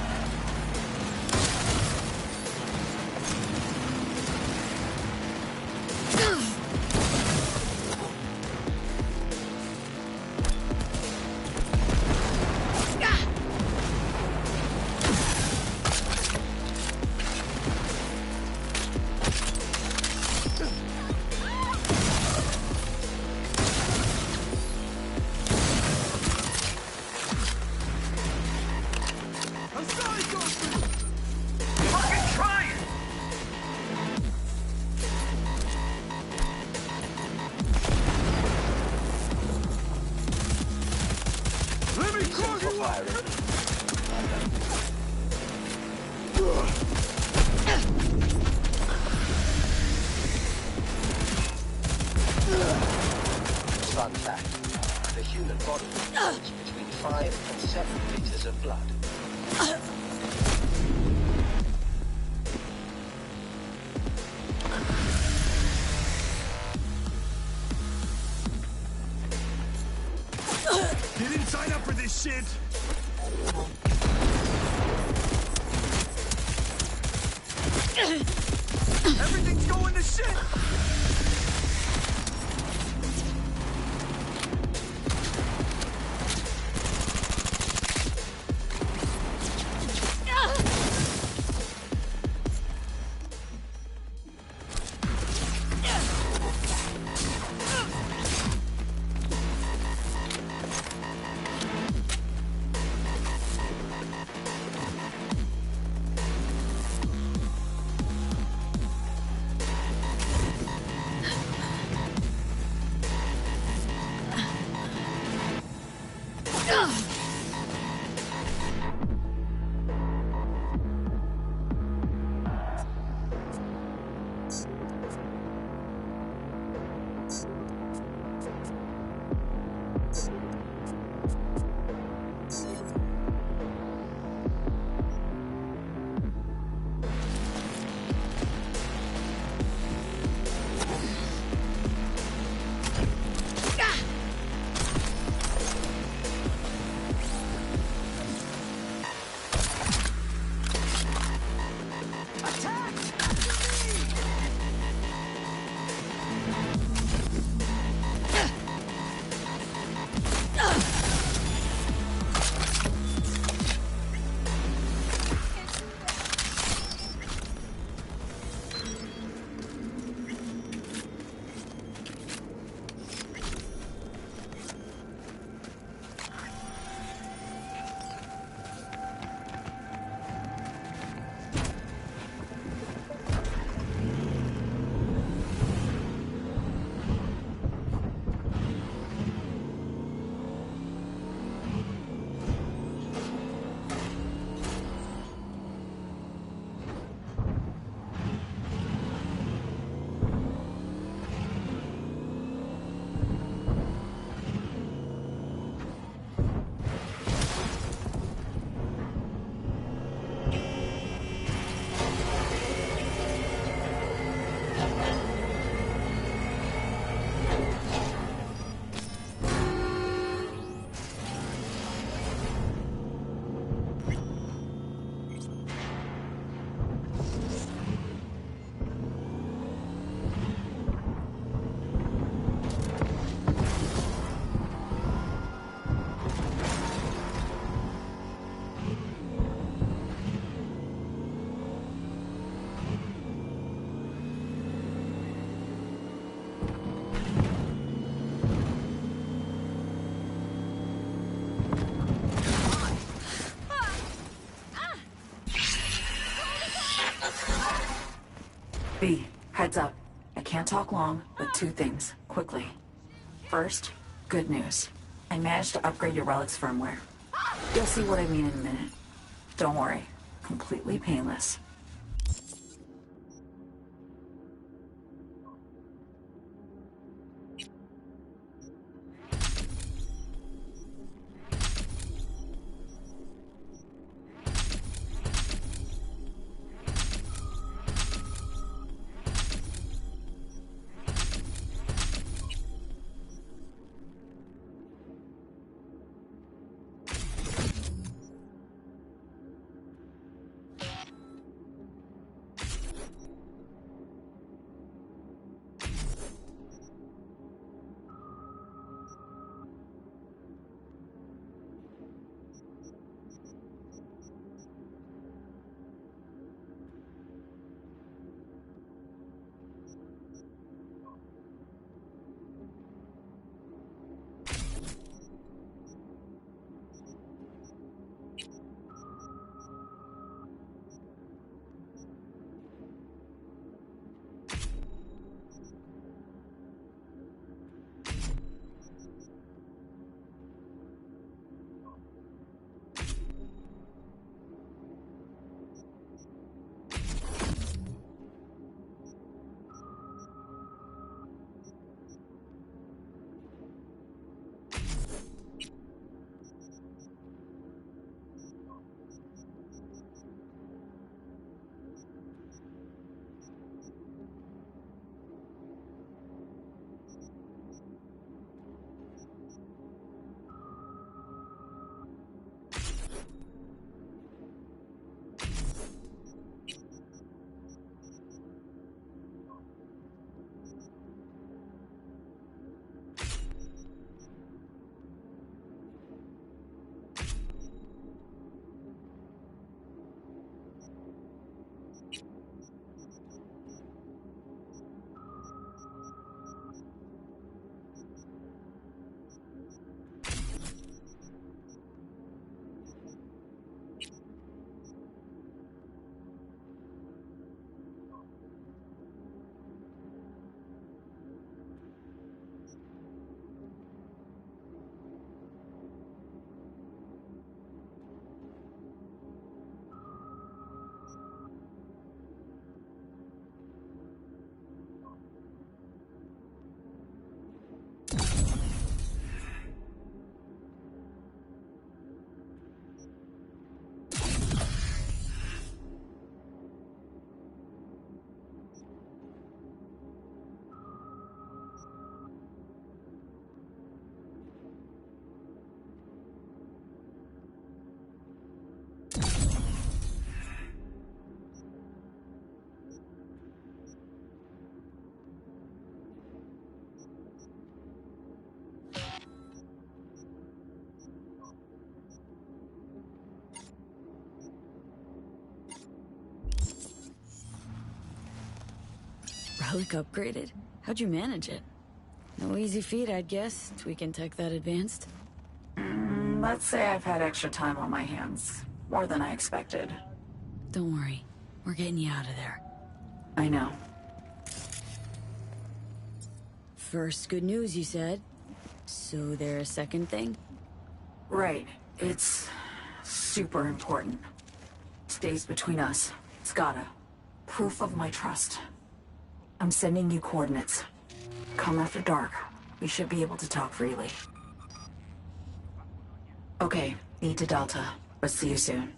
Fun fact, the human body holds between 5 and 7 liters of blood. You didn't sign up for this shit! Everything's going to shit! B, heads up. I can't talk long, but two things, quickly. First, good news. I managed to upgrade your relic's firmware. You'll see what I mean in a minute. Don't worry, completely painless. Relic upgraded? How'd you manage it? No easy feat, I'd guess, tweaking tech that advanced. Let's say I've had extra time on my hands. More than I expected. Don't worry. We're getting you out of there. I know. First good news, you said. So there a second thing? Right. It's super important. Stays between us. It's gotta. Proof of my trust. I'm sending you coordinates. Come after dark. We should be able to talk freely. Okay, need to Delta, but see you soon.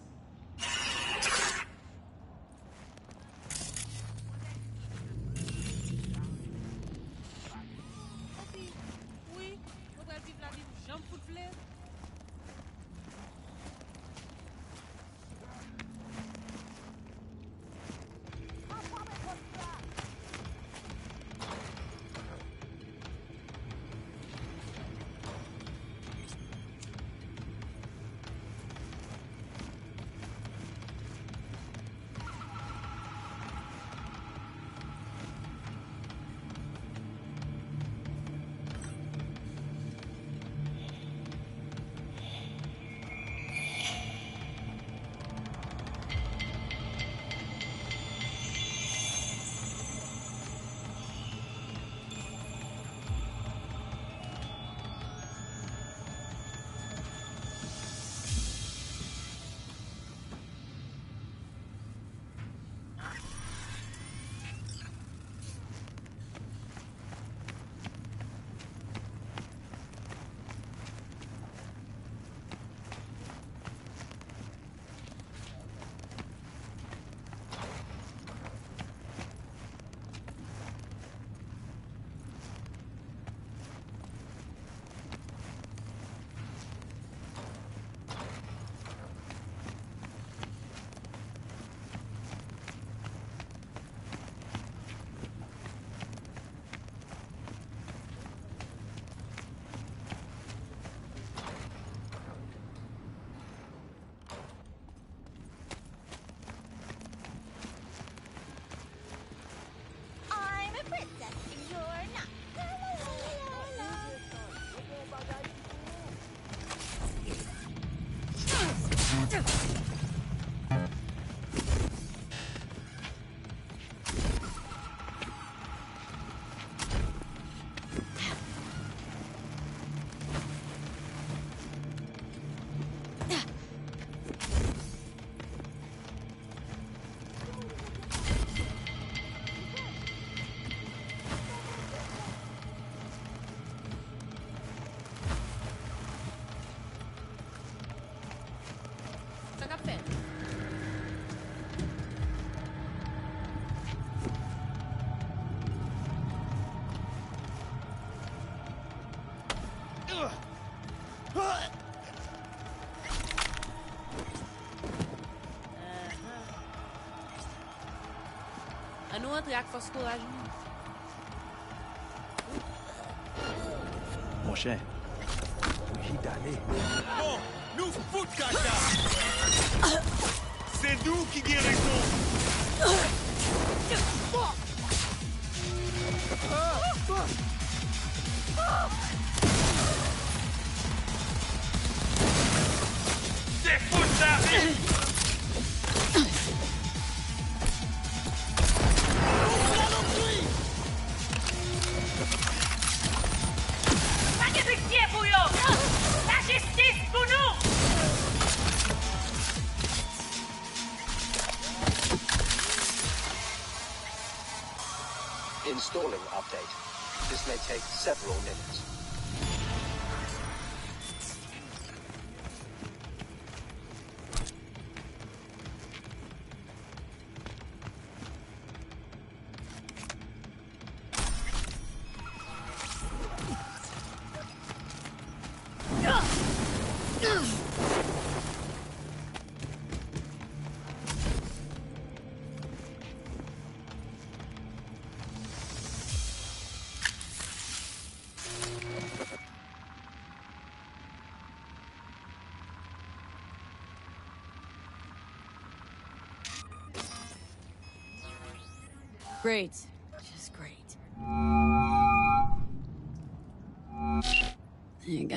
Ano un triac fos courage. Mon cher, j'ai d'aller. Bon, nous foutre caca. C'est nous qui guérissons. C'est foutre ça. Installing update. This may take several minutes. Great. Just great.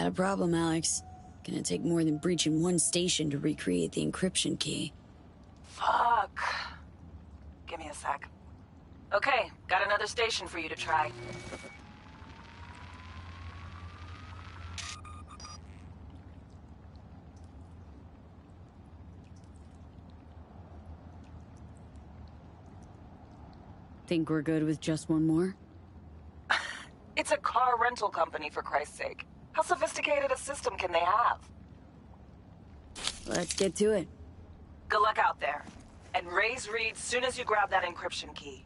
Got a problem, Alex. Gonna take more than breaching one station to recreate the encryption key. Fuck. Give me a sec. Okay, got another station for you to try. Think we're good with just one more? It's a car rental company, for Christ's sake. How sophisticated a system can they have? Let's get to it. Good luck out there. And raise Reed soon as you grab that encryption key.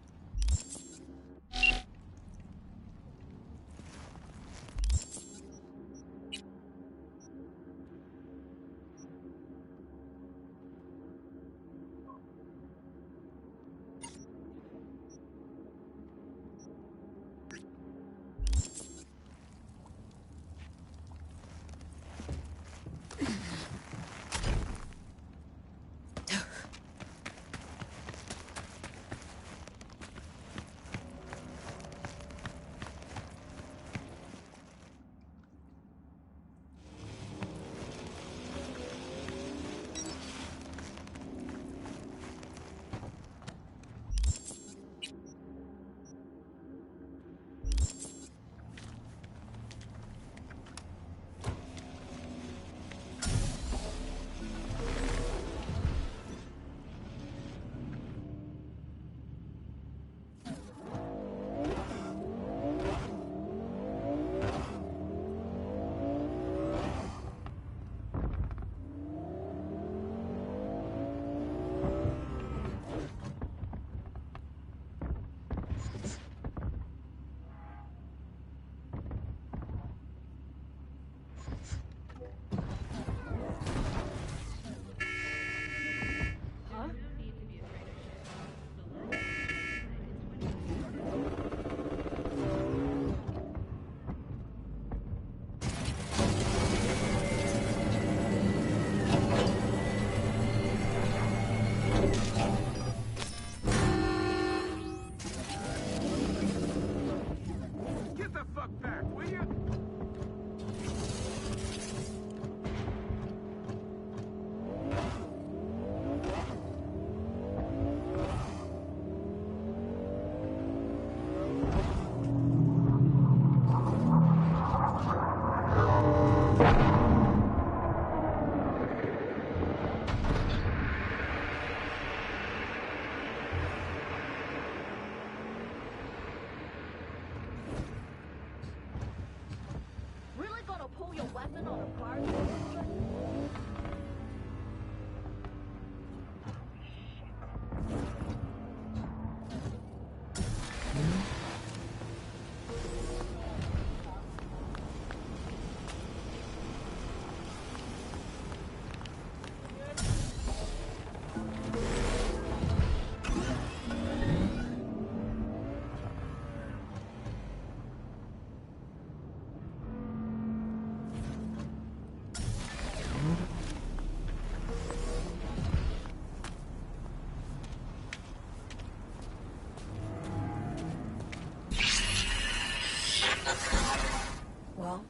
Well,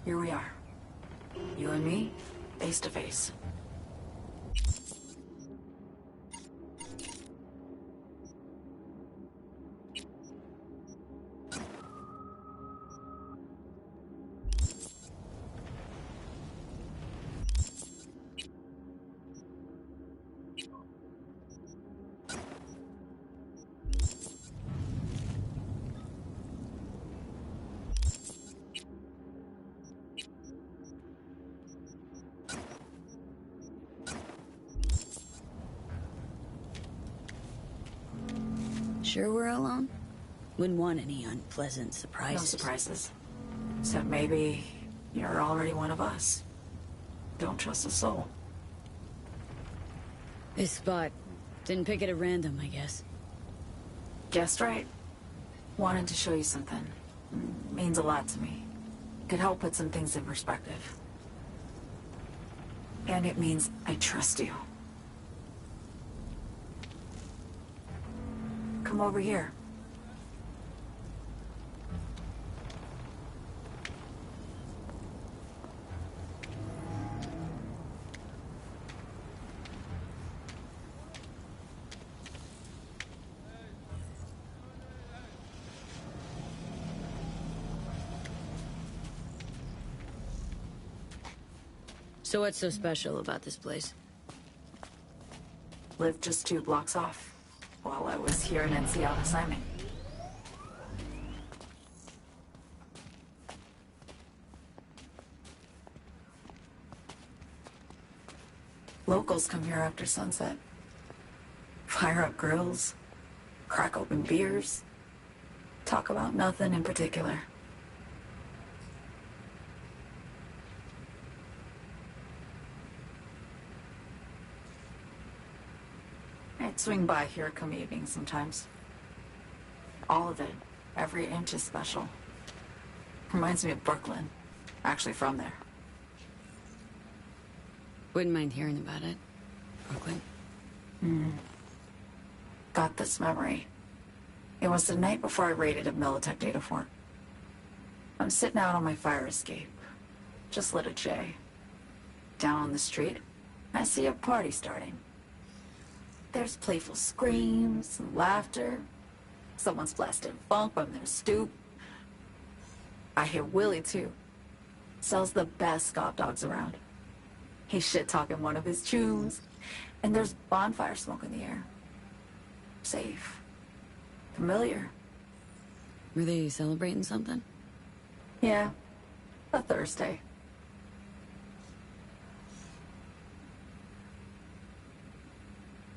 here we are. You and me, face to face. Sure we're alone? Wouldn't want any unpleasant surprises. No surprises. Except maybe you're already one of us. Don't trust a soul. This spot. Didn't pick it at random, I guess. Guessed right. Wanted to show you something. Means a lot to me. Could help put some things in perspective. And it means I trust you. Come over here. So what's so special about this place? Lived just 2 blocks off while I was here in NC on assignment. Locals come here after sunset. Fire up grills, crack open beers, talk about nothing in particular. I'd swing by here come evening sometimes. All of it, every inch is special. Reminds me of Brooklyn. Actually from there. Wouldn't mind hearing about it. Brooklyn. Got this memory. It was the night before I raided a Militech data fort. I'm sitting out on my fire escape. Just lit a J. Down on the street, I see a party starting. There's playful screams and laughter. Someone's blasting funk from their stoop. I hear Willie, too. Sells the best Scott dogs around. He's shit-talking one of his tunes, and there's bonfire smoke in the air. Safe. Familiar. Were they celebrating something? Yeah. A Thursday.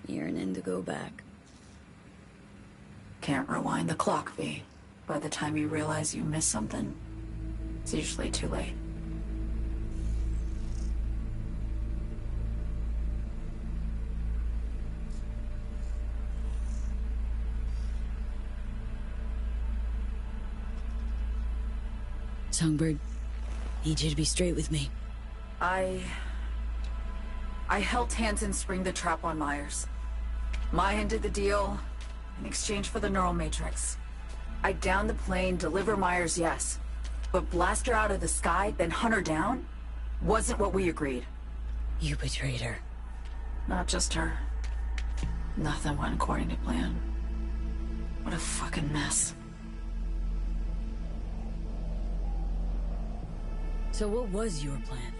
Yearning to go back. Can't rewind the clock, V. By the time you realize you missed something, it's usually too late. Songbird, need you to be straight with me. I helped Hansen spring the trap on Myers. Mayan did the deal in exchange for the neural matrix. I downed the plane, deliver Myers, yes. But blast her out of the sky, then hunt her down? Wasn't what we agreed. You betrayed her. Not just her. Nothing went according to plan. What a fucking mess. So what was your plan?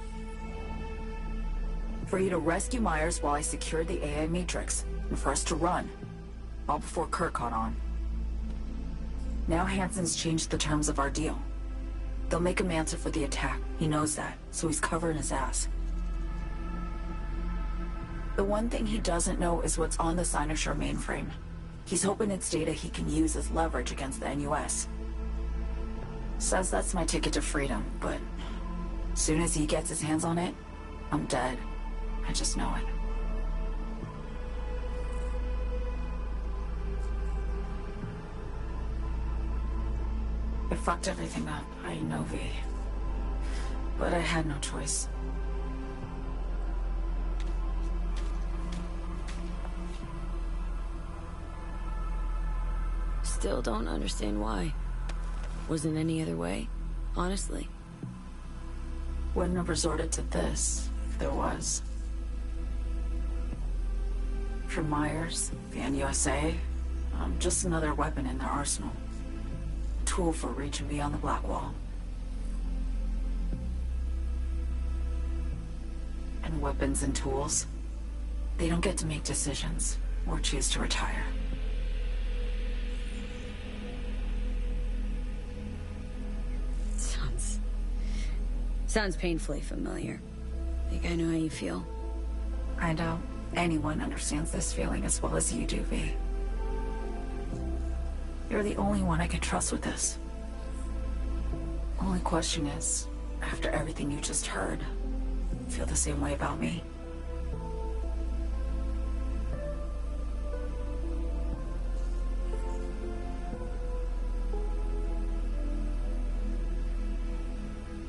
For you to rescue Myers while I secured the AI matrix, and for us to run. All before Kurt caught on. Now Hansen's changed the terms of our deal. They'll make him answer for the attack. He knows that, so he's covering his ass. The one thing he doesn't know is what's on the Cynosure mainframe. He's hoping it's data he can use as leverage against the NUS. Says that's my ticket to freedom, but soon as he gets his hands on it, I'm dead. I just know it. It fucked everything up, I know, V. But I had no choice. Still don't understand why. Wasn't any other way, honestly. Wouldn't have resorted to this, if there was. For Myers, the NUSA, I'm just another weapon in their arsenal. A tool for reaching beyond the Black Wall. And weapons and tools, they don't get to make decisions, or choose to retire. Sounds painfully familiar. Think I know how you feel. I doubt anyone understands this feeling as well as you do, V. You're the only one I can trust with this. Only question is, after everything you just heard, feel the same way about me?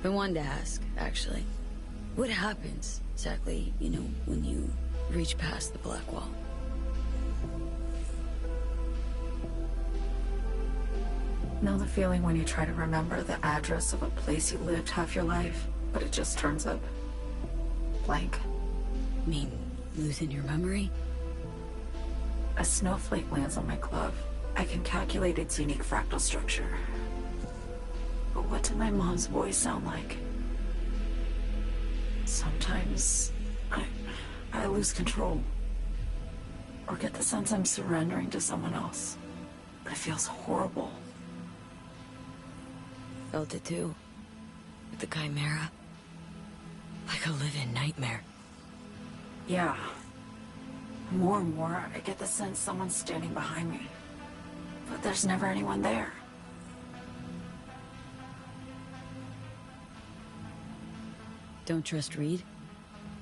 I wanted to ask, actually. What happens, exactly, when you reach past the Black Wall? Know the feeling when you try to remember the address of a place you lived half your life, but it just turns up blank? Mean losing your memory? A snowflake lands on my glove. I can calculate its unique fractal structure. But what did my mom's voice sound like? Sometimes I lose control. Or get the sense I'm surrendering to someone else. But it feels horrible. Felt it too. With the Chimera. Like a living nightmare. Yeah. More and more, I get the sense someone's standing behind me. But there's never anyone there. Don't trust Reed?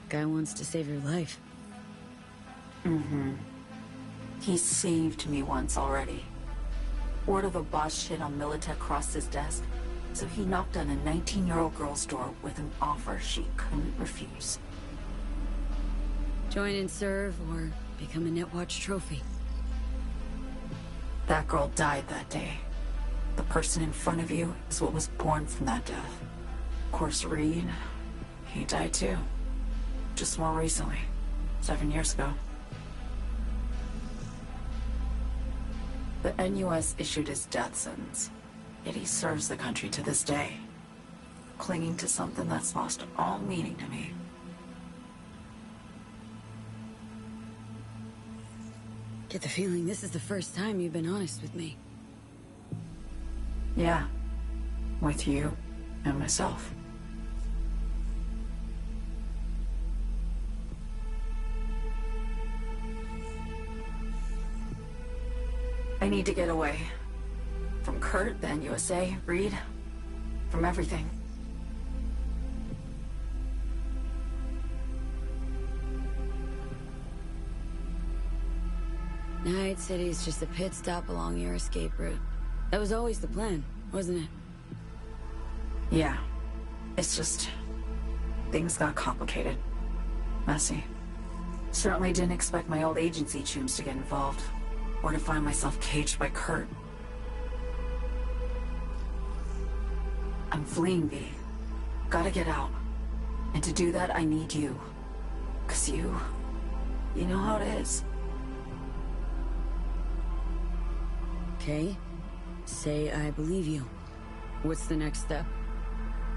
Guy wants to save your life. Mm-hmm. He saved me once already. Word of a boss shit on Militech crossed his desk, so he knocked on a 19-year-old girl's door with an offer she couldn't refuse. Join and serve, or become a Netwatch trophy. That girl died that day. The person in front of you is what was born from that death. Of course, Reed, he died too. Just more recently. 7 years ago. The NUS issued his death sentence, yet he serves the country to this day, clinging to something that's lost all meaning to me. Get the feeling this is the first time you've been honest with me. Yeah. With you and myself. I need to get away. From Kurt, then USA, Reed. From everything. Night City's just a pit stop along your escape route. That was always the plan, wasn't it? Yeah. It's just... things got complicated. Messy. Certainly didn't expect my old agency chooms to get involved. Or to find myself caged by Kurt. I'm fleeing, V. Gotta get out. And to do that, I need you. 'Cause you know how it is. Okay. Say I believe you. What's the next step?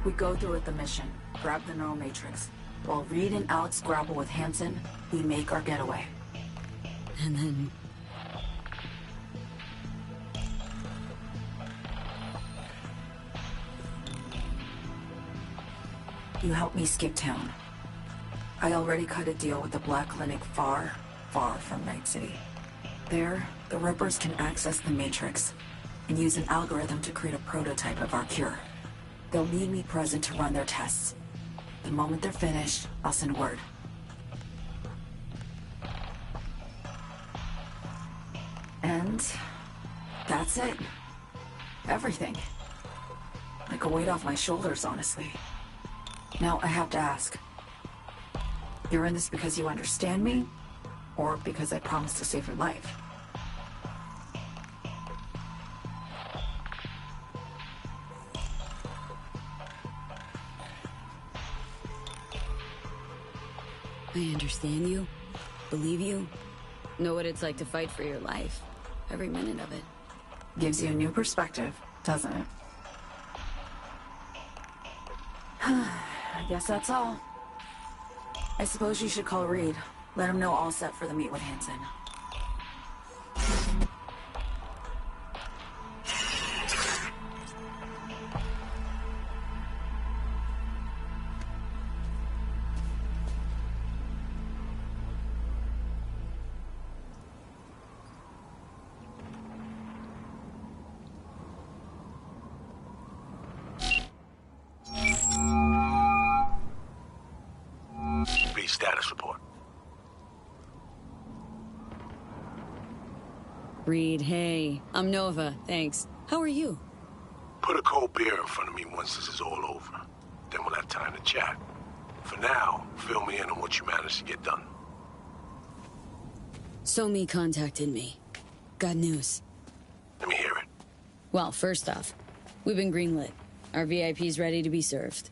We go through with the mission. Grab the neural matrix. While Reed and Alex grapple with Hansen, we make our getaway. And then... you help me skip town. I already cut a deal with the Black Clinic far, far from Night City. There, the Rippers can access the Matrix and use an algorithm to create a prototype of our cure. They'll need me present to run their tests. The moment they're finished, I'll send word. And that's it. Everything. Like a weight off my shoulders, honestly. Now, I have to ask. You're in this because you understand me? Or because I promised to save your life? I understand you. Believe you. Know what it's like to fight for your life. Every minute of it. Gives you a new perspective, doesn't it? I guess that's all. I suppose you should call Reed. Let him know all set for the meet with Hansen. Status report. Reed, hey. I'm Nova, thanks. How are you? Put a cold beer in front of me once this is all over. Then we'll have time to chat. For now, fill me in on what you managed to get done. Somi contacted me. Got news. Let me hear it. Well, first off, we've been greenlit. Our VIP's ready to be served.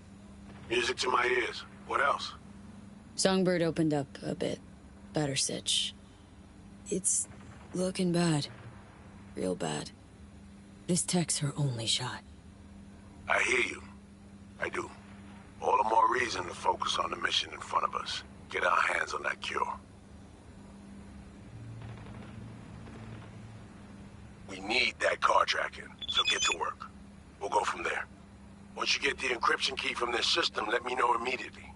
Music to my ears. What else? Songbird opened up a bit. Better sitch. It's looking bad. Real bad. This tech's her only shot. I hear you. I do. All the more reason to focus on the mission in front of us. Get our hands on that cure. We need that car tracking, so get to work. We'll go from there. Once you get the encryption key from this system, let me know immediately.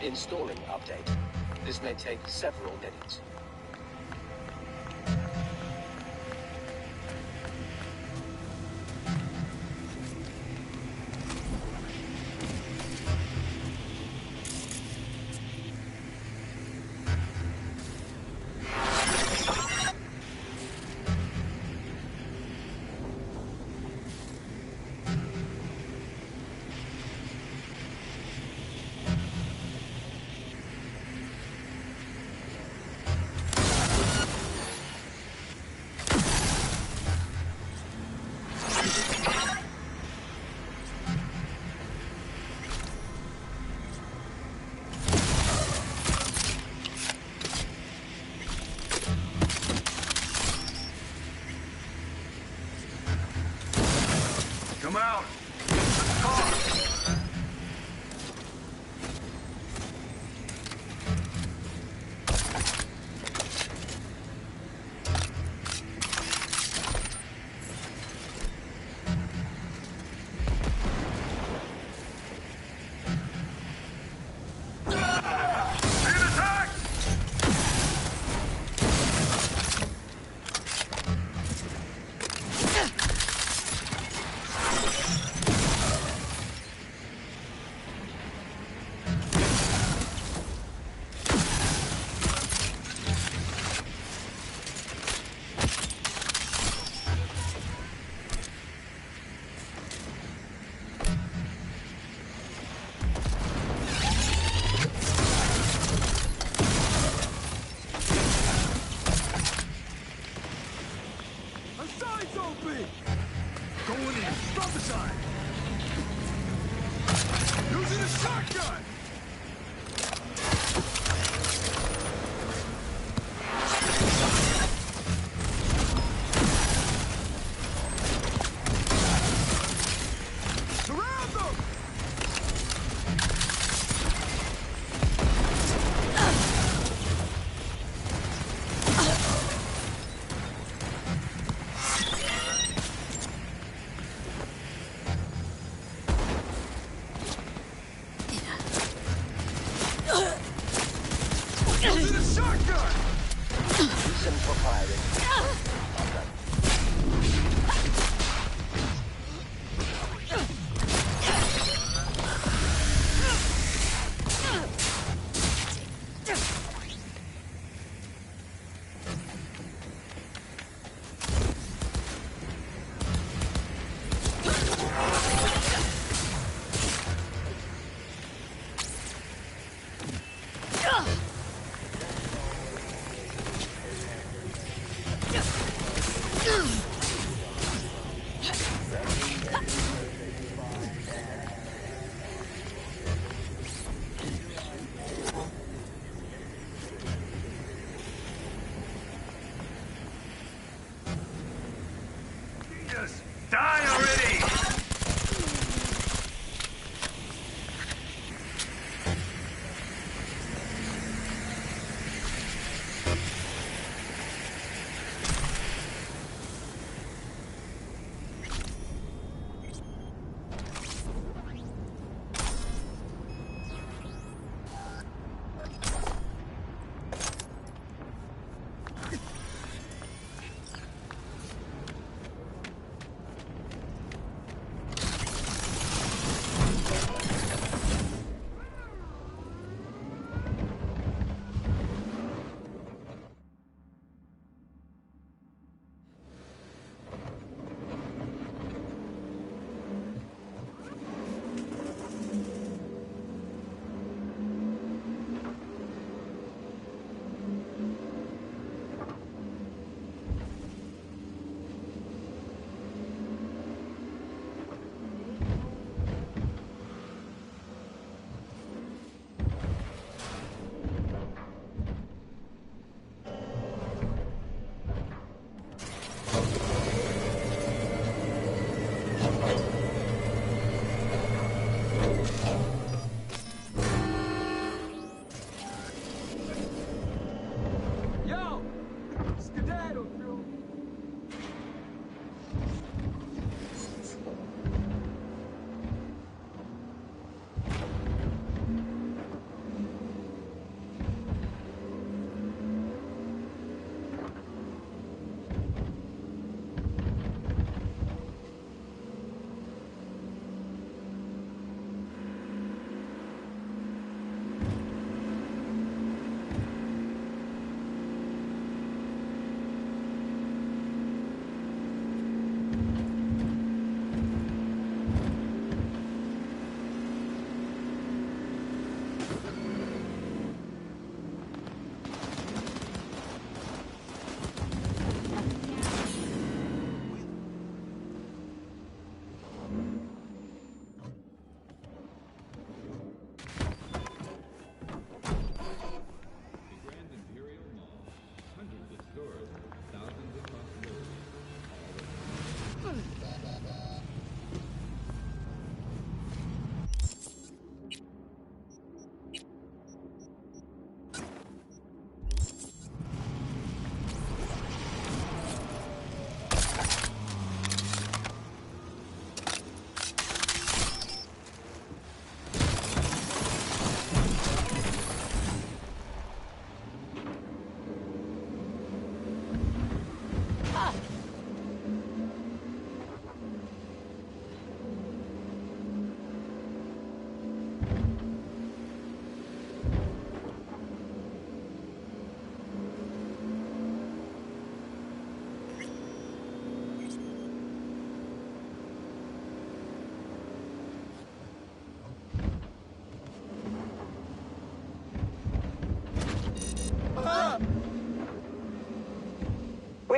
Installing update. This may take several minutes. Come out!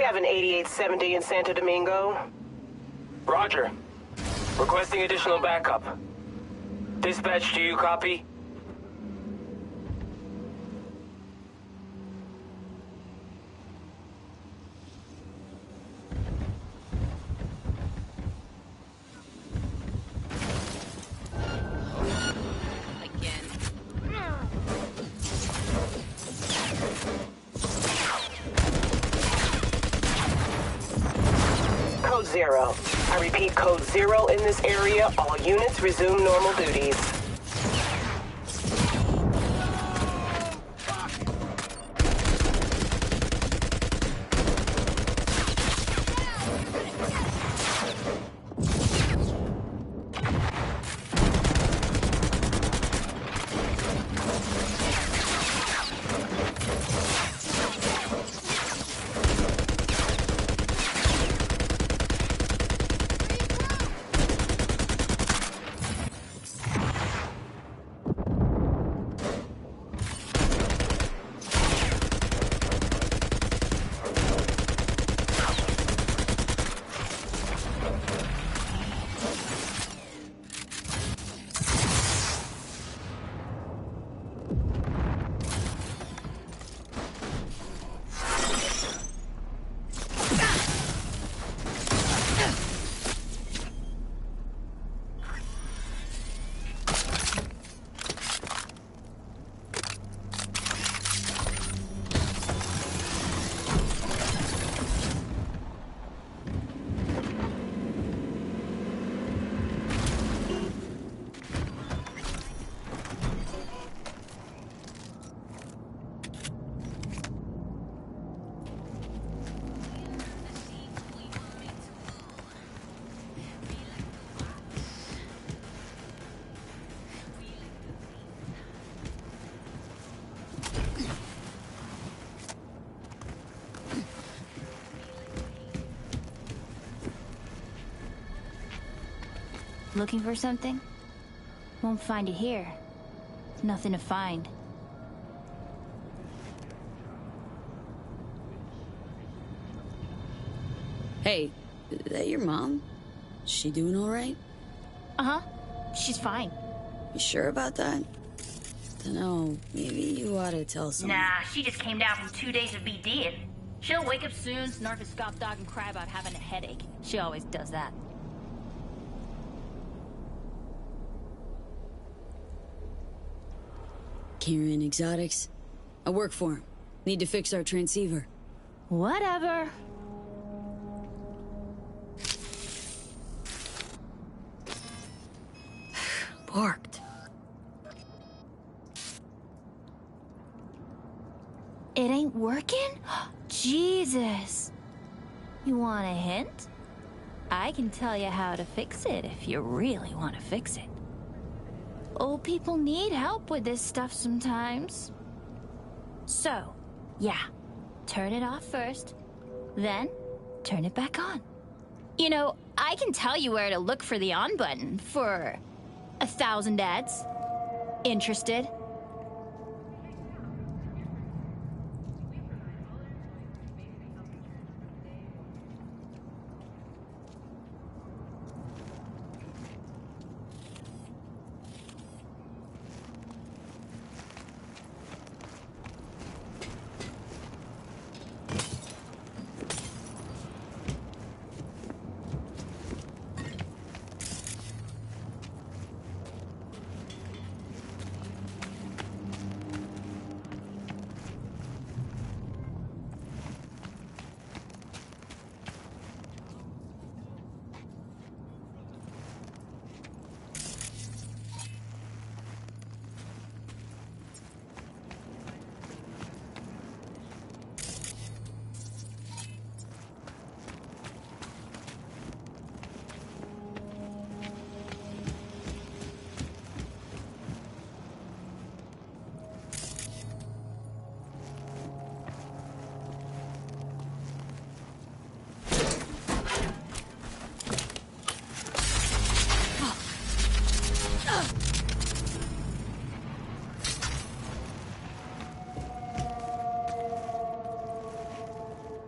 have an 8870 in Santo Domingo. Roger. Requesting additional backup. Dispatch, do you copy? Code 0. I repeat, Code 0 in this area. All units resume normal duties. Looking for something? Won't find it here. Nothing to find. Hey, is that your mom? Is she doing all right? Uh-huh. She's fine. You sure about that? Dunno, maybe you ought to tell someone. Nah, she just came down from 2 days of BD. She'll wake up soon, snarf a scop dog, and cry about having a headache. She always does that. Kieran Exotics. I work for him. Need to fix our transceiver. Whatever. Parked. It ain't working? Jesus. You want a hint? I can tell you how to fix it if you really want to fix it. Old people need help with this stuff sometimes. So, yeah, turn it off first, then turn it back on. You know, I can tell you where to look for the on button for 1,000 ads. Interested?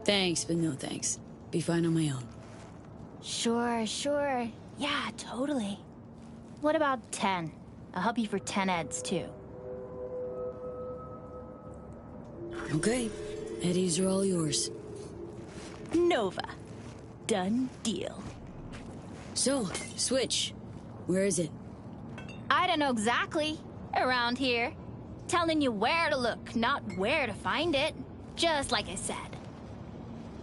Thanks, but no thanks. Be fine on my own. Sure, sure. Yeah, totally. What about 10? I'll help you for 10 eds, too. Okay. Eddies are all yours. Nova. Done deal. So, Switch. Where is it? I don't know exactly. Around here. Telling you where to look, not where to find it. Just like I said.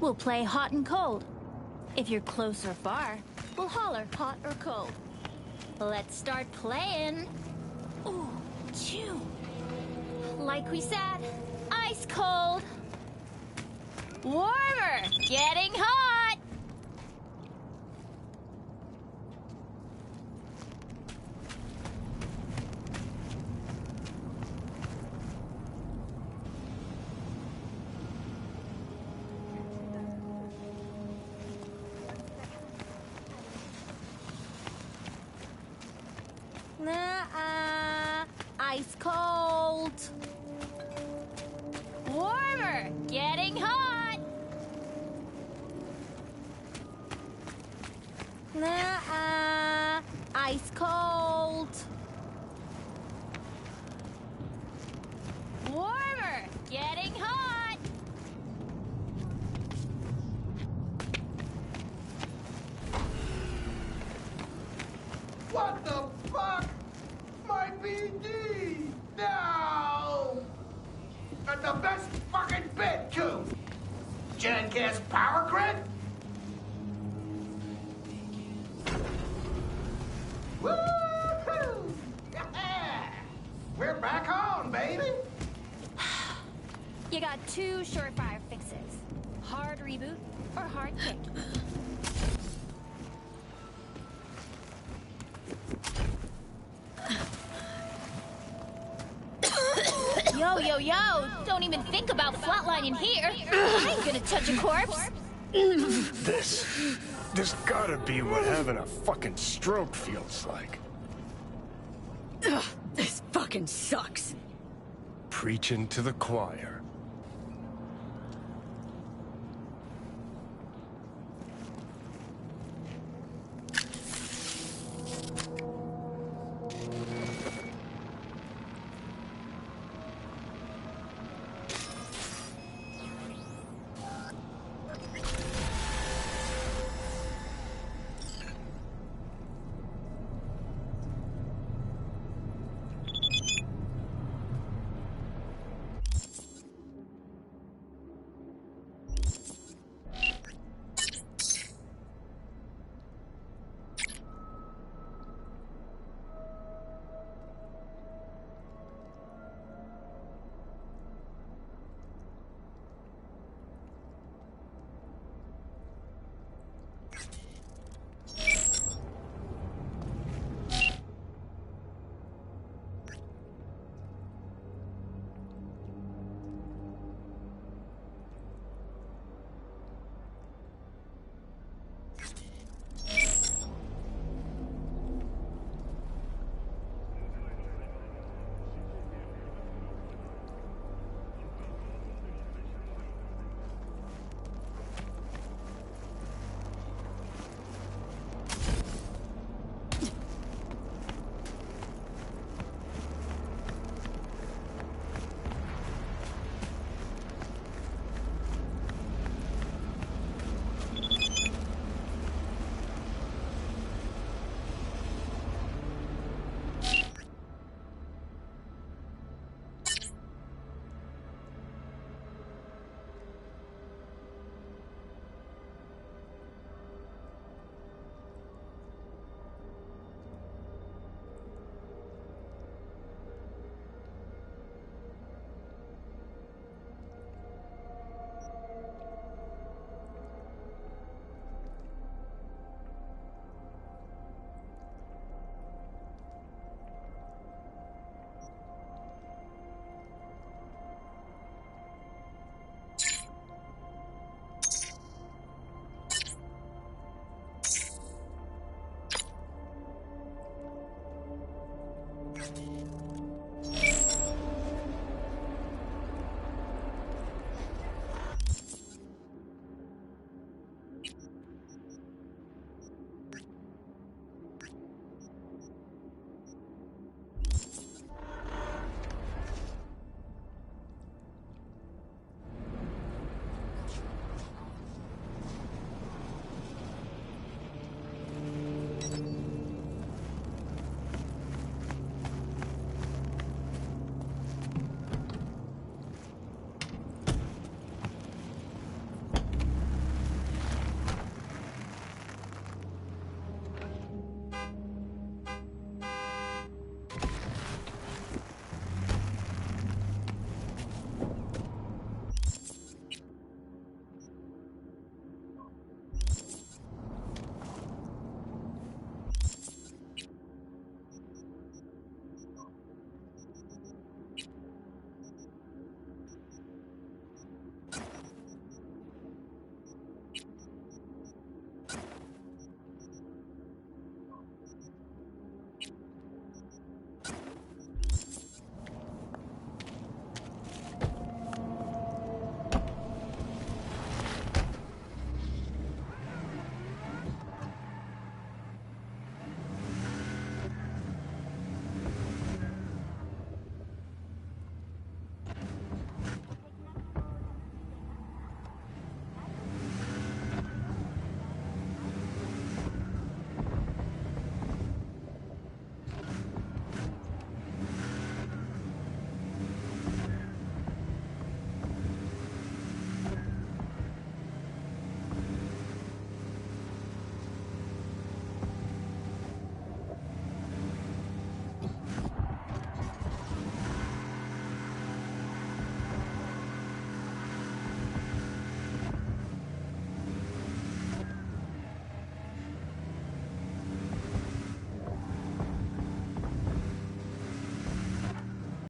We'll play hot and cold. If you're close or far, we'll holler hot or cold. Let's start playing. Ooh, chew. Like we said, ice cold. Warmer, getting hot. Ice cold. Warmer, getting hot. Ice cold. Warmer, getting hot. What the fuck? My BD! No! And the best fucking bit, too! Jackass power grid? Woo-hoo! Yeah! We're back on, baby! You got 2 surefire fixes. Hard reboot or hard kick. Yo, don't even think about flatlining here. I ain't gonna touch a corpse. This gotta be what having a fucking stroke feels like. Ugh, this fucking sucks. Preaching to the choir.